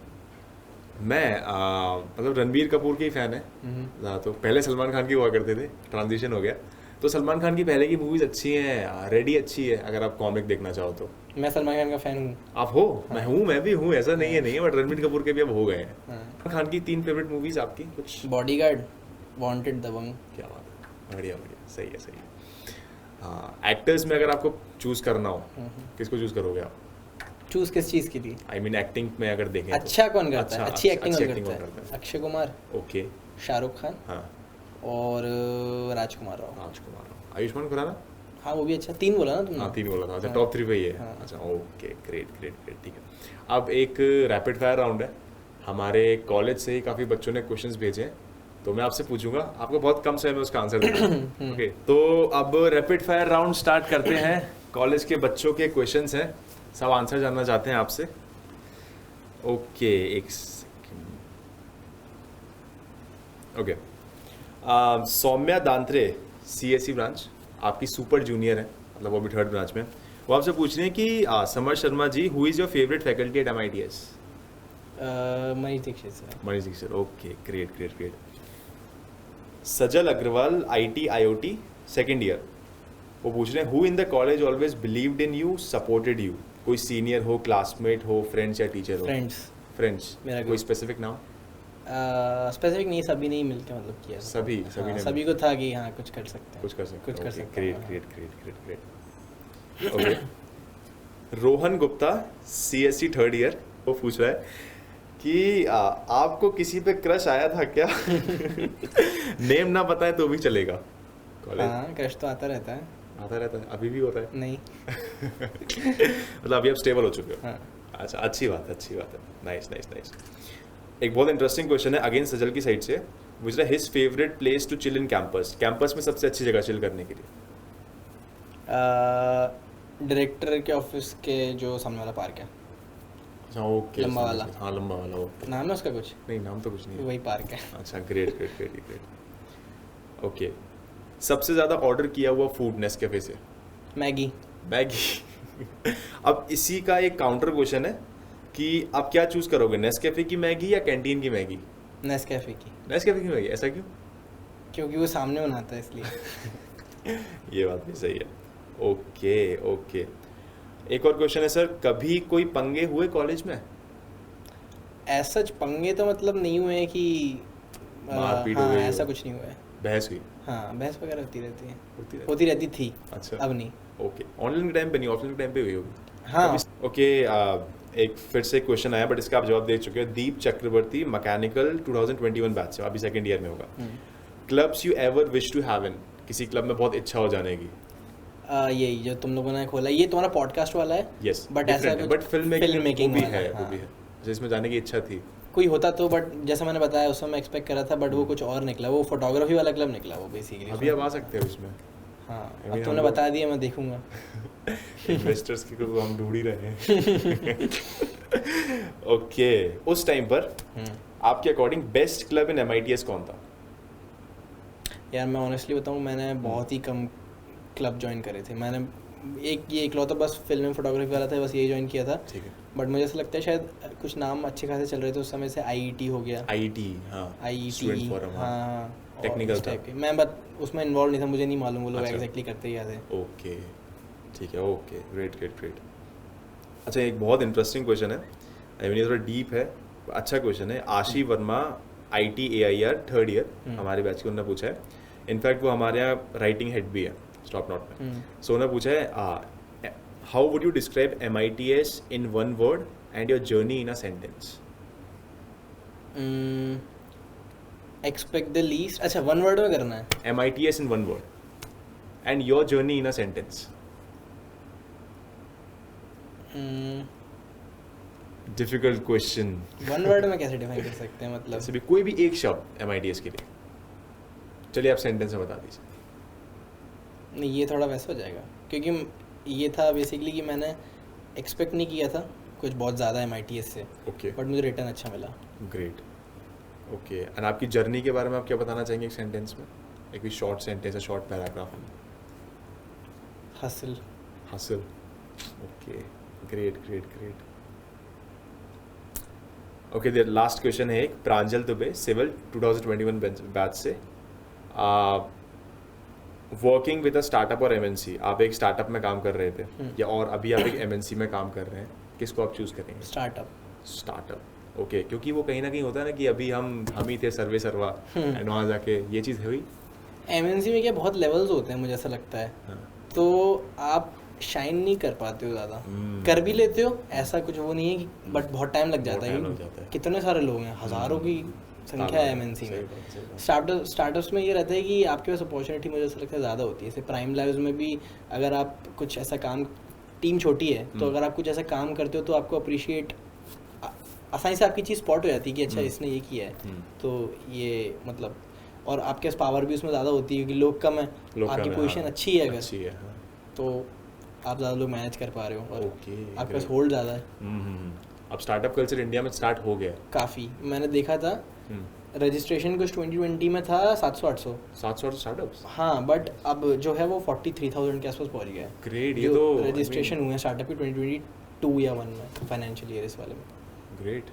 मैं मतलब रणबीर कपूर के ही फ़ैन है ज़्यादा। तो पहले सलमान खान की हुआ करते थे, ट्रांजिशन हो गया। तो सलमान खान की पहले की मूवीज़ अच्छी हैं, रेडी अच्छी है अगर आप कॉमिक देखना चाहो तो। मैं सलमान खान का फ़ैन हूँ। आप हो? हाँ। मैं भी हूँ, ऐसा नहीं है बट रणबीर कपूर के भी अब हो गए हैं। सलमान खान की 3 फेवरेट मूवीज़ आपकी कुछ? बॉडीगार्ड, वांटेड, दबंग। क्या बात है, बढ़िया, सही है। हाँ, एक्टर्स में अगर आपको चूज़ करना हो किसको चूज़ करोगे आप? चूज़ किस चीज़ के लिए? आई मीन एक्टिंग में अगर देखें अच्छा तो। कौन करता है? अच्छी एक्टिंग कौन करता है? अक्षय कुमार, ओके, शाहरुख खान, हाँ, और राजकुमार राव। आयुष्मान खुराना। हाँ वो भी अच्छा। 3 बोला ना तुमने? हाँ 3 बोला था। अच्छा, टॉप 3 पे ही है। हाँ। अच्छा, ओके, ग्रेट, ठीक है। अब एक रैपिड फायर राउंड है, हमारे कॉलेज से ही काफ़ी बच्चों ने क्वेश्चंस भेजे हैं, तो मैं आपसे पूछूंगा, आपको बहुत कम समय में उसका आंसर देना। ओके, तो अब रैपिड फायर राउंड स्टार्ट करते हैं। कॉलेज के बच्चों के क्वेश्चंस हैं, सब आंसर जानना चाहते हैं आपसे। ओके, एक second. Okay, Saumya Dantre, CSE branch, आपकी सुपर जूनियर है, मतलब वो भी 3rd ब्रांच में। वो आपसे पूछ रहे हैं कि Samar Sharma ji, who is your favourite faculty at MITS? Manish Dixit sir. Manish Dixit, okay, great. Sajal Agarwal, IT IoT, 2nd year, वो पूछ रहे हैं who in the college always believed in you, supported you? कोई सीनियर हो, क्लासमेट हो, फ्रेंड्स या टीचर हो? फ्रेंड्स। मेरा कोई स्पेसिफिक नाम? स्पेसिफिक नहीं, सभी ने मिलकर मतलब किया। सभी को था कि हाँ कुछ कर सकते हैं। Great. Okay, Rohan Gupta, CSE 3rd year, वो पूछ रहा है कि आपको किसी पे क्रश आया था क्या? नेम ना बताए तो भी चलेगा। हाँ, क्रश तो आता रहता है, अभी भी होता है? नहीं। मतलब अभी आप स्टेबल हो चुके हो? हाँ। अच्छा, अच्छी बात है। नाइस। एक बहुत इंटरेस्टिंग क्वेश्चन है अगेन सजल की साइड से, पूछ रहा है his favourite place to chill in campus में सबसे अच्छी जगह चिल करने के लिए? डायरेक्टर के ऑफिस के जो सामने वाला पार्क है। अच्छा, ओके, लंबा वाला। हाँ, लंबा वाला, ओके। नाम है उसका कुछ? नहीं, नाम तो कुछ नहीं है। वही पार्क है। अच्छा, ग्रेट। ओके, सबसे ज़्यादा ऑर्डर किया हुआ फूड नेस्कैफे से? मैगी। अब इसी का एक काउंटर क्वेश्चन है कि आप क्या चूज करोगे, नेस्कैफे की मैगी या कैंटीन की मैगी? नेस्कैफे की मैगी, ऐसा क्यों? क्योंकि वो सामने बनाता है इसलिए। ये बात भी सही है। ओके। एक और क्वेश्चन है सर, कभी कोई पंगे हुए कॉलेज में? ऐसा पंगे तो मतलब नहीं हुए हैं कि मारपीट हो हाँ गई ऐसा हो? कुछ नहीं हुआ है। बहस हुई? हाँ बहस वगैरह होती रहती है, होती रहती? होती रहती थी, अच्छा, अब नहीं। ओके। ऑनलाइन के टाइम पे नहीं, ऑफलाइन के टाइम पे हुई होगी? हाँ ओके। एक फिर से क्वेश्चन आया, बट इसका आप जवाब दे चुके हो। दीप चक्रवर्ती, मैकेनिकल 2021 बैच से, अभी सेकंड ईयर में होगा। Clubs you ever wish to have in, किसी क्लब में बहुत इच्छा हो जाने की? यही जो तुम लोगों ने खोला, ये तुम्हारा पॉडकास्ट वाला है? यस, बट ऐसा बट फिल्म मेकिंग भी वाला है, हाँ। वो भी है, जिसमें जाने की इच्छा थी। कोई होता तो, बट जैसा मैंने बताया उस समय एक्सपेक्ट करा था, बट वो कुछ और निकला, वो फोटोग्राफी वाला क्लब निकला वो बेसिकली। अभी आप आ सकते हो उसमें। हाँ अभी अब हम तुमने लोग- बता दिया, मैं देखूंगा। इन्वेस्टर्स की को हम ढूंढ ही रहे हैं। ओके, उस टाइम पर आपके according best club in MITS कौन था? यार मैं ऑनेस्टली बताऊँ, मैंने बहुत ही कम क्लब ज्वाइन करे थे। मैंने ये इकलौता बस फिल्म फोटोग्राफी वाला था, बस यही ज्वाइन किया था। ठीक है। बट मुझे ऐसा लगता है शायद कुछ नाम अच्छे खासे चल रहे थे उस समय से। IET हो गया, IIT, हाँ, IET, स्टूडेंट फोरम, हाँ टेक्निकल था। मैं बट उसमें इन्वॉल्व नहीं था, मुझे नहीं मालूम वो लोग अच्छा। एग्जैक्टली करते क्या थे। ओके, ठीक है, ओके, ग्रेट ग्रेट ग्रेट। अच्छा, एक बहुत इंटरेस्टिंग क्वेश्चन है, आई मीन ये थोड़ा डीप है, अच्छा क्वेश्चन है। आशी Verma, IT AIR third year, हमारे बैच के, उन्होंने पूछा है। इनफैक्ट वो हमारे यहाँ राइटिंग हेड भी है स्टॉप नॉट में। सो उन्होंने पूछा है, how would you describe MITS in one word and your journey in a sentence? Expect the least. अच्छा, वन वर्ड में करना है? MITS in one word and your journey in a sentence. Difficult question. One word में कैसे define कर सकते हैं मतलब? जैसे भी कोई भी एक शब्द MITS के लिए, चलिए आप सेंटेंस में बता दीजिए। नहीं, ये थोड़ा वैसा हो जाएगा, क्योंकि ये था बेसिकली कि मैंने एक्सपेक्ट नहीं किया था कुछ बहुत ज़्यादा MITS से, ओके, बट मुझे रिटर्न अच्छा मिला। Great, okay. एंड आपकी जर्नी के बारे में आप क्या बताना चाहेंगे एक सेंटेंस में, एक भी शॉर्ट सेंटेंस या शॉर्ट पैराग्राफ में? Hustle. Hustle, okay, great great great. Okay, there last question है एक, प्रांजल दुबे, सिविल 2021 बैच से। वर्किंग विद अ स्टार्टअप और MNC, आप एक स्टार्टअप में काम कर रहे थे या और अभी आप एक MNC में काम कर रहे हैं, किसको आप चूज करेंगे? स्टार्टअप। स्टार्टअप, ओके, क्योंकि वो कहीं ना कहीं होता है ना कि अभी हम ही थे सर्वा एंड वहाँ जाके ये चीज़ हुई। MNC में क्या बहुत लेवल्स होते हैं, मुझे ऐसा लगता है। हाँ। तो आप शाइन नहीं कर पाते हो ज़्यादा, कर भी लेते हो, ऐसा कुछ वो नहीं है कि, बट बहुत टाइम लग जाता time लग जाता है। है। कितने सारे लोग हैं, हज़ारों की संख्या है MNC सही में। बात, सही बात। स्टार्टअप्स में ये रहता है कि आपके पास अपॉर्चुनिटी मुझे ऐसा लगता है ज़्यादा होती है। जैसे प्राइम लाइव्स में भी अगर आप कुछ ऐसा काम, टीम छोटी है तो अगर आप कुछ ऐसा काम करते हो तो आपको अप्रिशिएट आसानी से आपकी चीज़ स्पॉट हो जाती है कि अच्छा इसने ये किया है, तो ये मतलब, और आपके पास पावर भी उसमें ज़्यादा होती है क्योंकि लोग कम है, आपकी पोजीशन अच्छी है, अगर अच्छी है, हाँ। तो आप ज़्यादा लोग मैनेज कर पा रहे हो और ओके, आपके पास होल्ड ज़्यादा है। अब स्टार्टअप कल्चर इंडिया में स्टार्ट हो गया। काफ़ी मैंने देखा था, रजिस्ट्रेशन कुछ 2020 में था 700-800 स्टार्टअप्स। हाँ, बट अब जो है वो 43,000 के आसपास पहुंच गया है। ग्रेट, ये तो रजिस्ट्रेशन हुए हैं स्टार्टअप के 2022 या 1 में, फाइनेंशियल ईयर इस वाले में। ग्रेट,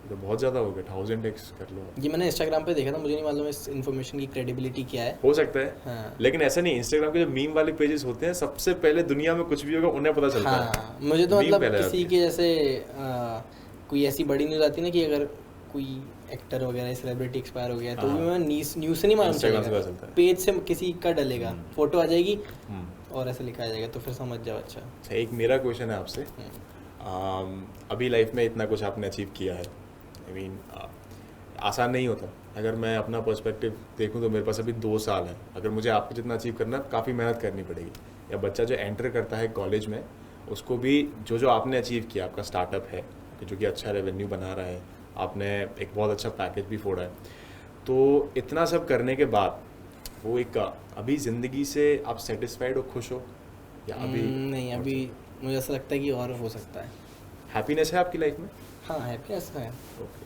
तो बहुत ज़्यादा हो गया, 1000x कर लो। ये मैंने इंस्टाग्राम पे देखा था, मुझे नहीं मालूम इस इन्फॉर्मेशन की क्रेडिबिलिटी क्या है। हो सकता है, हाँ। लेकिन ऐसा नहीं, इंस्टाग्राम के जो मीम वाले पेजेस होते हैं, सबसे पहले दुनिया में कुछ भी होगा उन्हें पता चलता है। हाँ, मुझे तो Meme मतलब पहले किसी आती के जैसे कोई ऐसी बड़ी न्यूज़ आती है ना कि अगर कोई एक्टर वगैरह सेलिब्रिटी एक्सपायर हो गया तो भी मैं न्यूज़ से नहीं मालूम Instagram से पता चलेगा, चलता है। पेज से किसी का डलेगा, फोटो आ जाएगी और ऐसे लिखा आ जाएगा, तो फिर समझ जाओ। अच्छा, एक मेरा क्वेश्चन है आपसे, अभी लाइफ में इतना कुछ आपने अचीव किया है, आई मीन आसान नहीं होता। अगर मैं अपना पर्सपेक्टिव देखूं तो मेरे पास अभी 2 साल है, अगर मुझे आपको जितना अचीव करना है काफ़ी मेहनत करनी पड़ेगी। या बच्चा जो एंटर करता है कॉलेज में, उसको भी जो आपने अचीव किया, आपका स्टार्टअप है जो कि अच्छा रेवेन्यू बना रहा है, आपने एक बहुत अच्छा पैकेज भी फोड़ा है, तो इतना सब करने के बाद वो एक अभी ज़िंदगी से आप सेटिस्फाइड हो, खुश हो, या अभी नहीं, अभी मुझे ऐसा लगता है कि और हो सकता है। हैप्पीनेस है आपकी लाइफ में? हाँ, हैप्पीनेस है। Okay,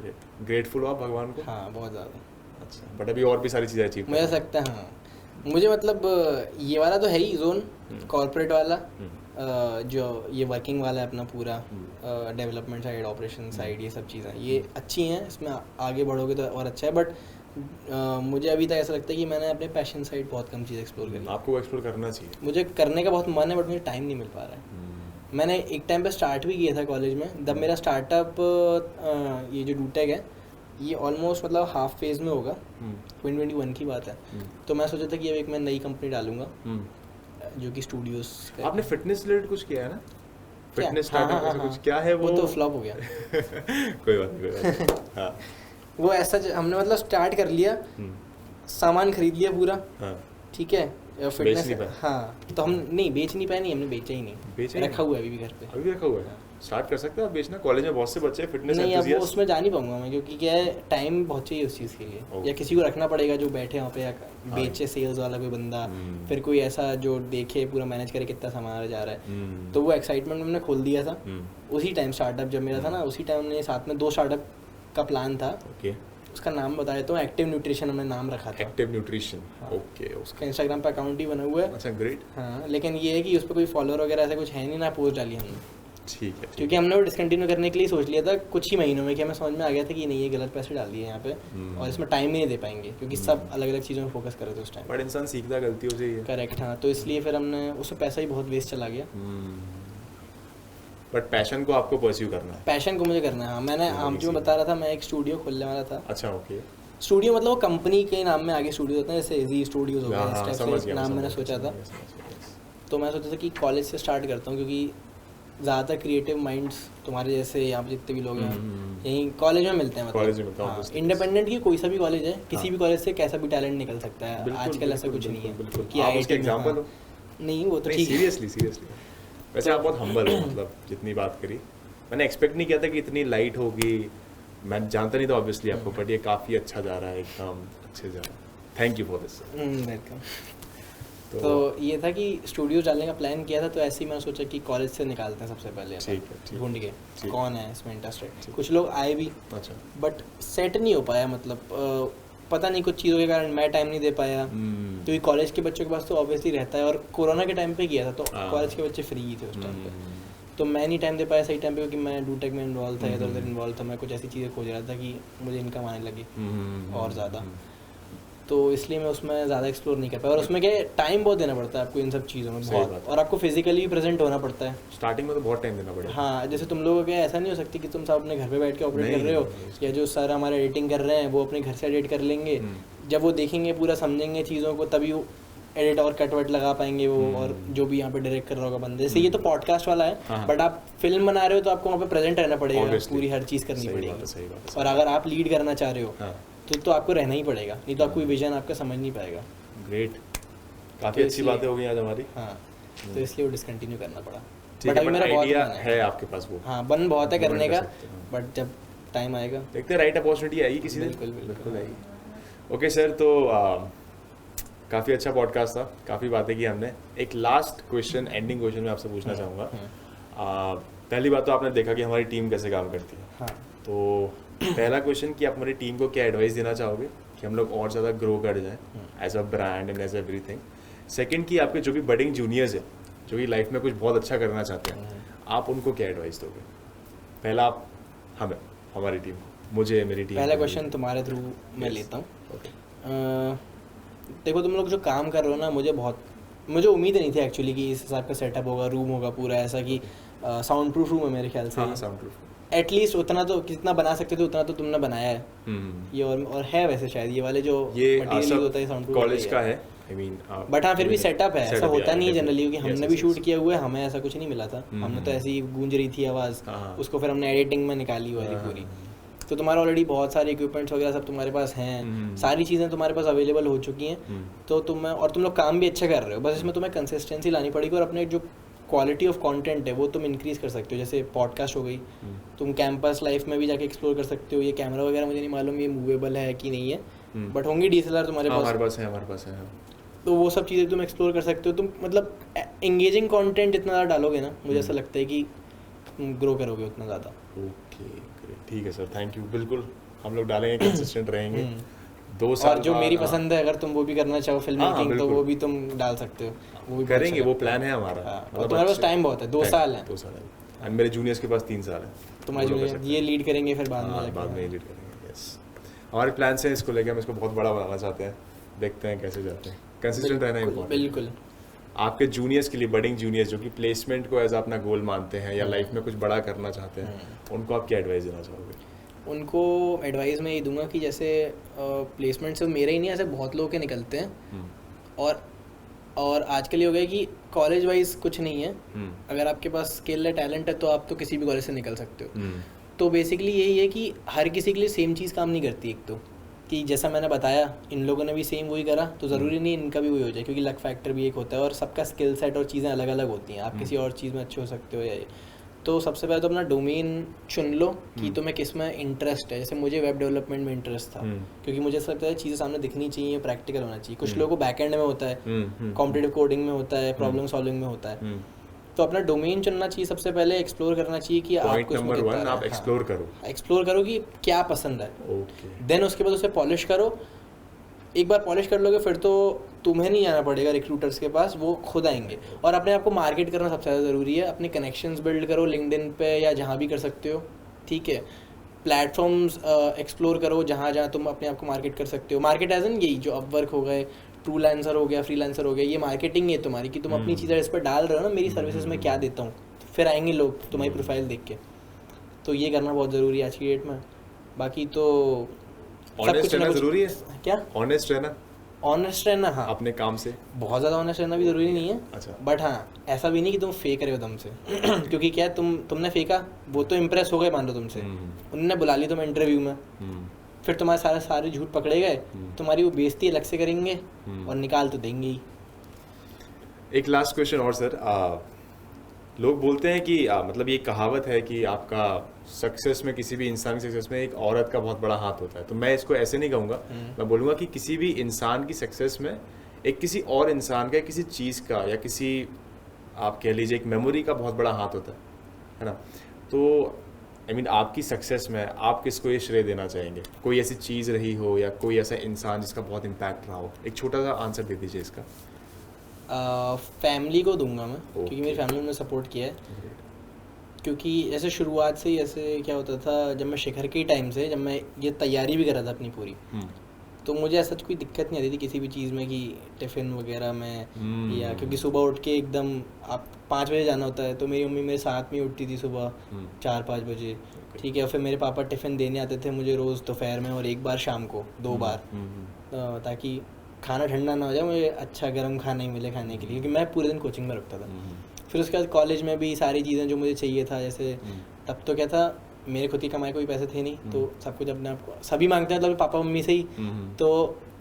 great. ग्रेटफुल हो आप भगवान को? हाँ, बहुत ज़्यादा। अच्छा, बट अभी और भी सारी चीज़ें अचीव मुझे ऐसा लगता है, हाँ, मुझे मतलब ये वाला तो है ही जोन, कॉर्पोरेट वाला, जो ये वर्किंग वाला है अपना पूरा, डेवलपमेंट साइड, ऑपरेशन साइड, ये सब चीज़ें ये अच्छी हैं, इसमें आगे बढ़ोगे तो और अच्छा है। बट मुझे अभी तक ऐसा लगता है कि मैंने अपने पैशन साइड बहुत कम चीज़ एक्सप्लोर करी। आपको एक्सप्लोर करना चाहिए। मुझे करने का बहुत मन है, बट मुझे टाइम नहीं मिल पा रहा है। मैंने एक टाइम पे स्टार्ट भी किया था कॉलेज में। जब मेरा स्टार्टअप ये जो डूटेक है ये ऑलमोस्ट मतलब हाफ फेज में होगा, 2021 की बात है। तो मैं सोचा था कि अब एक मैं नई कंपनी डालूंगा जो कि स्टूडियोज। आपने फिटनेस रिलेटेड कुछ किया है ना? फिटनेस हाँ, स्टार्टअप हाँ, ऐसा हाँ, कुछ क्या है वो तो फ्लॉप हो गया। कोई बात नहीं। हाँ वो ऐसा हमने मतलब स्टार्ट कर लिया, सामान खरीद लिया पूरा, हाँ ठीक है, फिटनेस। नहीं पाए? हाँ तो हम नहीं बेच नहीं पाए, नहीं हमने बेचा ही नहीं, रखा हुआ है अभी भी घर पे। अभी भी रखा हुआ है? स्टार्ट कर सकते हो आप बेचना, कॉलेज में बहुत से बच्चे हैं फिटनेस नहीं अब वो एंथुसियास्ट। उसमें जा नहीं पाऊंगा मैं, क्योंकि क्या है टाइम बहुत चाहिए उस चीज़ के लिए, या किसी को रखना पड़ेगा जो बैठे वहाँ पे, या बेचे सेल्स वाला कोई बंदा, फिर कोई ऐसा जो देखे पूरा मैनेज करे कितना सामान जा रहा है। तो वो एक्साइटमेंट हमने खोल दिया था उसी टाइम। स्टार्टअप जब मेरा था ना उसी टाइम हमने साथ में 2 स्टार्टअप का प्लान था। ओके, उसका नाम बता देता हूँ, एक्टिव न्यूट्रिशन हमने नाम रखा था। Active nutrition, okay. उसका इंस्टाग्राम पे अकाउंट ही बना हुआ है। अच्छा, ग्रेट। हाँ लेकिन ये है कि उस पर कोई फॉलोअर वगैरह ऐसा कुछ है नहीं, ना पोस्ट डाली हमने। ठीक है, क्योंकि हमने वो डिसकंटिन्यू करने के लिए सोच लिया था कुछ ही महीनों में, कि हमें समझ में आ गया था कि नहीं ये गलत पैसे डाल दिए यहाँ पे और इसमें टाइम ही नहीं दे पाएंगे, क्योंकि सब अलग अलग चीज़ों में फोकस कर रहे थे उस टाइम। बट इंसान सीखता गलतियों से ही है। करेक्ट, हाँ। तो इसलिए फिर हमने उसमें पैसा ही बहुत वेस्ट चला गया। बट पैशन को आपको परस्यू करना है। पैशन को मुझे करना है, हाँ। मैंने जो बता रहा था, मैं एक स्टूडियो खोलने वाला था। अच्छा, ओके। स्टूडियो मतलब वो कंपनी के नाम में आगे स्टूडियो होते हैं, जैसे जी स्टूडियोज हो गया, इस टाइप समझ से गया, नाम मैंने सोचा था। तो मैं सोचा था कि कॉलेज से स्टार्ट करता हूँ, क्योंकि ज़्यादातर क्रिएटिव माइंड्स तुम्हारे जैसे यहाँ पे जितने भी लोग हैं यहीं कॉलेज में मिलते हैं। कॉलेज में मतलब हाँ, इंडिपेंडेंट की कोई सा भी कॉलेज है, किसी भी कॉलेज से कैसा भी टैलेंट निकल सकता है। आजकल ऐसा कुछ नहीं है कि आप उसके एग्जांपल हो। नहीं वो तो ठीक है। सीरियसली वैसे आप बहुत हम्बल हो, मतलब जितनी बात करी मैंने एक्सपेक्ट नहीं किया था कि इतनी लाइट होगी। मैं जानता नहीं था ऑब्वियसली आपको, बट ये काफ़ी अच्छा जा रहा है, एकदम अच्छे जा रहा है। Thank you for this. Welcome. तो ये था कि स्टूडियो डालने का प्लान किया था, तो ऐसे ही मैंने सोचा कि कॉलेज से निकालते हैं सबसे पहले, ढूंढ के कौन है इसमें इंटरेस्टेड। कुछ लोग आए भी, अच्छा, बट सेट नहीं हो पाया, मतलब पता नहीं कुछ चीज़ों के कारण मैं टाइम नहीं दे पाया। क्योंकि कॉलेज के बच्चों के पास तो ऑब्वियसली रहता है, और कोरोना के टाइम पे किया था तो कॉलेज के बच्चे फ्री थे उस टाइम पे, तो मैं नहीं टाइम दे पाया सही टाइम पे, क्योंकि मैं डूटेक में इन्वॉल्व था, इधर उधर इन्वॉल्व था। मैं कुछ ऐसी चीज़ें खोज रहा था कि मुझे इनकम आने लगे और ज़्यादा, तो इसलिए मैं उसमें ज़्यादा एक्सप्लोर नहीं कर पाया। और उसमें क्या टाइम बहुत देना पड़ता है आपको इन सब चीज़ों में, बहुत, और आपको फिजिकली भी प्रेजेंट होना पड़ता है स्टार्टिंग में, तो बहुत टाइम देना पड़ेगा। हाँ, जैसे तुम लोगों का ऐसा नहीं हो सकती कि तुम सब अपने घर पे बैठ के ऑपरेट कर रहे हो, या जो सर हमारे एडिटिंग कर रहे हैं वो अपने घर से एडिट कर लेंगे। जब वो देखेंगे पूरा समझेंगे चीज़ों को, तभी वो एडिट और कट वट लगा पाएंगे वो, और जो भी यहाँ पे डायरेक्ट कर रहा होगा बंदे। जैसे ये तो पॉडकास्ट वाला है, बट आप फिल्म बना रहे हो तो आपको वहाँ पे प्रेजेंट रहना पड़ेगा, पूरी हर चीज़ करनी पड़ेगी। और अगर आप लीड करना चाह रहे हो तो आपको रहना ही पड़ेगा, नहीं तो आपको विजन आपका समझ नहीं पाएगा। ग्रेट, काफ़ी अच्छी बातें हो गई आज हमारी। हाँ, तो इसलिए वो डिसकंटिन्यू करना पड़ा। बट अभी मेरा आइडिया है आपके पास वो, हाँ, बन बहुत है करने का, बट जब टाइम आएगा देखते हैं, राइट अपॉर्चुनिटी आएगी किसी दिन। बिल्कुल आएगी। ओके सर, तो काफ़ी अच्छा पॉडकास्ट था, काफ़ी बातें की हमने। एक लास्ट क्वेश्चन, एंडिंग क्वेश्चन मैं आपसे पूछना चाहूँगा। पहली बात तो आपने देखा कि हमारी टीम कैसे काम करती है। हाँ। तो पहला क्वेश्चन कि आप हमारी टीम को क्या एडवाइस देना चाहोगे कि हम लोग और ज़्यादा ग्रो कर जाएं as a brand and as everything. Second कि आपके जो भी बडिंग जूनियर्स हैं, जो भी लाइफ में कुछ बहुत अच्छा करना चाहते हैं, आप उनको क्या एडवाइस दोगे? पहला आप हमें, हमारी टीम को, मुझे, मेरी टीम। पहला क्वेश्चन तुम्हारे थ्रू मैं लेता हूँ। देखो तुम लोग जो काम कर रहे हो ना, मुझे उम्मीद नहीं थी एक्चुअली कि इस हिसाब का सेटअप होगा, रूम होगा पूरा ऐसा कि साउंड प्रूफ रूम है मेरे ख्याल से। हाँ, साउंड प्रूफ एटलीस्ट उतना तो, कितना बना सकते थे उतना तो तुमने बनाया है। ये और है वैसे शायद ये वाले जो मटेरियल होता है साउंड प्रूफ कॉलेज का है, बट हाँ फिर भी सेटअप है, ऐसा होता नहीं है जनरली, क्योंकि हमने भी शूट किया हुआ है, हमें ऐसा कुछ नहीं मिला था। हमने तो ऐसी गूंज रही थी आवाज़, उसको फिर हमने एडिटिंग में निकाली वाली पूरी। तो तुम्हारा ऑलरेडी बहुत सारे इक्विपमेंट्स वगैरह सब तुम्हारे पास हैं, सारी चीज़ें तुम्हारे पास अवेलेबल हो चुकी हैं। तो तुम लोग काम भी अच्छा कर रहे हो, बस इसमें तुम्हें कंसिस्टेंसी लानी पड़ेगी, और अपने जो क्वालिटी ऑफ कंटेंट है वो तुम इंक्रीज़ कर सकते हो। जैसे पॉडकास्ट हो गई, तुम कैंपस लाइफ में भी जाके एक्सप्लोर कर सकते हो। ये कैमरा वगैरह मुझे नहीं मालूम ये मूवेबल है कि नहीं है, बट होंगी DSLR तुम्हारे पास। हमारे पास है। तो वो सब चीज़ें तुम एक्सप्लोर कर सकते हो। तुम मतलब एंगेजिंग कंटेंट जितना ज़्यादा डालोगे ना, मुझे ऐसा लगता है कि ग्रो करोगे उतना ज़्यादा। ओके, ठीक है सर, थैंक यू। बिल्कुल हम लोग डालेंगे, कंसिस्टेंट रहेंगे। 2 साल और जो मेरी पसंद है, अगर तुम वो भी करना चाहो फिल्म मेकिंग, तो वो भी तुम डाल सकते हो, वो भी करेंगे, वो प्लान है हमारा। और तुम्हारे पास टाइम बहुत है, 2 साल है। 2 साल है, और मेरे जूनियर्स के पास 3 साल है। तुम्हारे जूनियर ये लीड करेंगे, फिर बाद में लीड करेंगे। यस, हमारे प्लान से इसको लेके हम इसको बहुत बड़ा बनाना चाहते हैं, देखते हैं कैसे जाते हैं। कंसिस्टेंट रहना इम्पोर्टेंट। बिल्कुल। आपके जूनियर्स के लिए, बडिंग जूनियर्स जो कि प्लेसमेंट को एज अपना गोल मानते हैं या लाइफ में कुछ बड़ा करना चाहते हैं, उनको आप क्या एडवाइस देना चाहोगे? उनको एडवाइस मैं ये दूंगा कि जैसे प्लेसमेंट सिर्फ मेरे ही नहीं, ऐसे बहुत लोग के निकलते हैं। और आजकल ये हो गया कि कॉलेज वाइज कुछ नहीं है, अगर आपके पास स्किल है, टैलेंट है, तो आप तो किसी भी कॉलेज से निकल सकते हो। तो बेसिकली यही है कि हर किसी के लिए सेम चीज़ काम नहीं करती। एक तो कि जैसा मैंने बताया, इन लोगों ने भी सेम वही करा, तो ज़रूरी नहीं इनका भी वही हो जाए, क्योंकि लक फैक्टर भी एक होता है और सबका स्किल सेट और चीज़ें अलग अलग होती हैं। आप किसी और चीज़ में अच्छे हो सकते हो या ये। तो सबसे पहले तो अपना डोमेन चुन लो कि तुम्हें किस में इंटरेस्ट है। जैसे मुझे वेब डेवलपमेंट में इंटरेस्ट था, क्योंकि मुझे ऐसा लगता है चीज़ें सामने दिखनी चाहिए, प्रैक्टिकल होना चाहिए। कुछ लोगों को बैकएंड में होता है, कॉम्पिटिटिव कोडिंग में होता है, प्रॉब्लम सॉल्विंग में होता है। तो अपना डोमेन चुनना चाहिए सबसे पहले, एक्सप्लोर करना चाहिए कि आपको नंबर 1 आप एक्सप्लोर करो कि क्या पसंद है। देन उसके बाद उसे पॉलिश करो। एक बार पॉलिश कर लोगे फिर तो तुम्हें नहीं आना पड़ेगा रिक्रूटर्स के पास, वो खुद आएंगे। और अपने आप को मार्केट करना सबसे ज़्यादा ज़रूरी है। अपने कनेक्शंस बिल्ड करो लिंक्डइन पे या जहाँ भी कर सकते हो, ठीक है। प्लेटफॉर्म्स एक्सप्लोर करो जहाँ जहाँ तुम अपने आप को मार्केट कर सकते हो। मार्केट एज एन यही जो अपवर्क हो गए, ट्रूलैंसर हो गया, फ्रीलांसर हो गया, ये मार्केटिंग है तुम्हारी कि तुम अपनी चीज़ें इस पर डाल रहे हो ना, मेरी सर्विसेज में क्या देता हूँ, फिर आएंगे लोग तुम्हारी प्रोफाइल देख के। तो ये करना बहुत ज़रूरी है आज की डेट में। बाकी तो ऑनेस्ट रहना ज़रूरी है। क्या? ऑनेस्ट रहना, हाँ, अपने काम से बहुत ज़्यादा ऑनेस्ट रहना भी ज़रूरी नहीं है। अच्छा। बट हाँ, ऐसा भी नहीं कि तुम फेक रहे हो दम से क्योंकि क्या तुमने फेका, वो तो इम्प्रेस हो गए मान लो तुमसे, उन्होंने बुला ली तुम्हें इंटरव्यू में, फिर तुम्हारे सारे झूठ पकड़े गए, तुम्हारी वो बेइज्जती अलग से करेंगे और निकाल तो देंगे ही। एक लास्ट क्वेश्चन और सर, लोग बोलते हैं कि मतलब ये कहावत है कि आपका सक्सेस में, किसी भी इंसान की सक्सेस में एक औरत का बहुत बड़ा हाथ होता है। तो मैं इसको ऐसे नहीं कहूँगा, मैं बोलूँगा कि किसी भी इंसान की सक्सेस में एक किसी और इंसान का, किसी चीज़ का, या किसी आप कह लीजिए एक मेमोरी का बहुत बड़ा हाथ होता है ना। तो आई मीन आपकी सक्सेस में आप किसको ये श्रेय देना चाहेंगे? कोई ऐसी चीज़ रही हो या कोई ऐसा इंसान जिसका बहुत इम्पैक्ट रहा हो? एक छोटा सा आंसर दे दीजिए इसका। फैमिली को दूंगा मैं, क्योंकि मेरी फैमिली ने सपोर्ट किया है। क्योंकि ऐसे शुरुआत से ही ऐसे क्या होता था, जब मैं शिखर के टाइम से, जब मैं ये तैयारी भी कर रहा था अपनी पूरी, तो मुझे ऐसा कोई दिक्कत नहीं आती थी किसी भी चीज़ में कि टिफ़िन वगैरह में या क्योंकि सुबह उठ के एकदम आप 5 बजे जाना होता है, तो मेरी मम्मी मेरे साथ में उठती थी सुबह 4-5 बजे, ठीक है। और फिर मेरे पापा टिफ़िन देने आते थे मुझे रोज़ दोपहर में और एक बार शाम को, 2 बार, ताकि खाना ठंडा ना हो जाए, मुझे अच्छा गर्म खाना ही मिले खाने के लिए, क्योंकि मैं पूरे दिन कोचिंग में रखता था। फिर उसके बाद कॉलेज में भी सारी चीज़ें जो मुझे चाहिए था, जैसे तब तो क्या था, मेरे खुद की कमाई कोई पैसे थे नहीं, तो सब कुछ अपने आप को सभी मांगते हैं, मतलब पापा मम्मी से ही। तो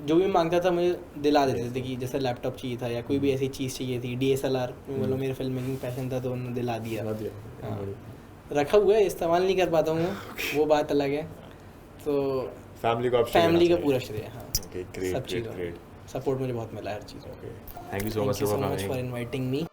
जो भी मांगता था मुझे दिला देते थे, कि जैसे लैपटॉप चाहिए था या कोई भी ऐसी चीज़ चाहिए थी, DSLR, मतलब मेरे फिल्म मेकिंग पैशन था तो उन्होंने दिला दिया। हाँ, रखा हुआ है, इस्तेमाल नहीं कर पाता हूँ, वो बात अलग है। तो फैमिली का पूरा श्रेय। हाँ, सब चीज़ों, सपोर्ट मुझे बहुत मिला हर चीज़। Thank you so much for inviting me.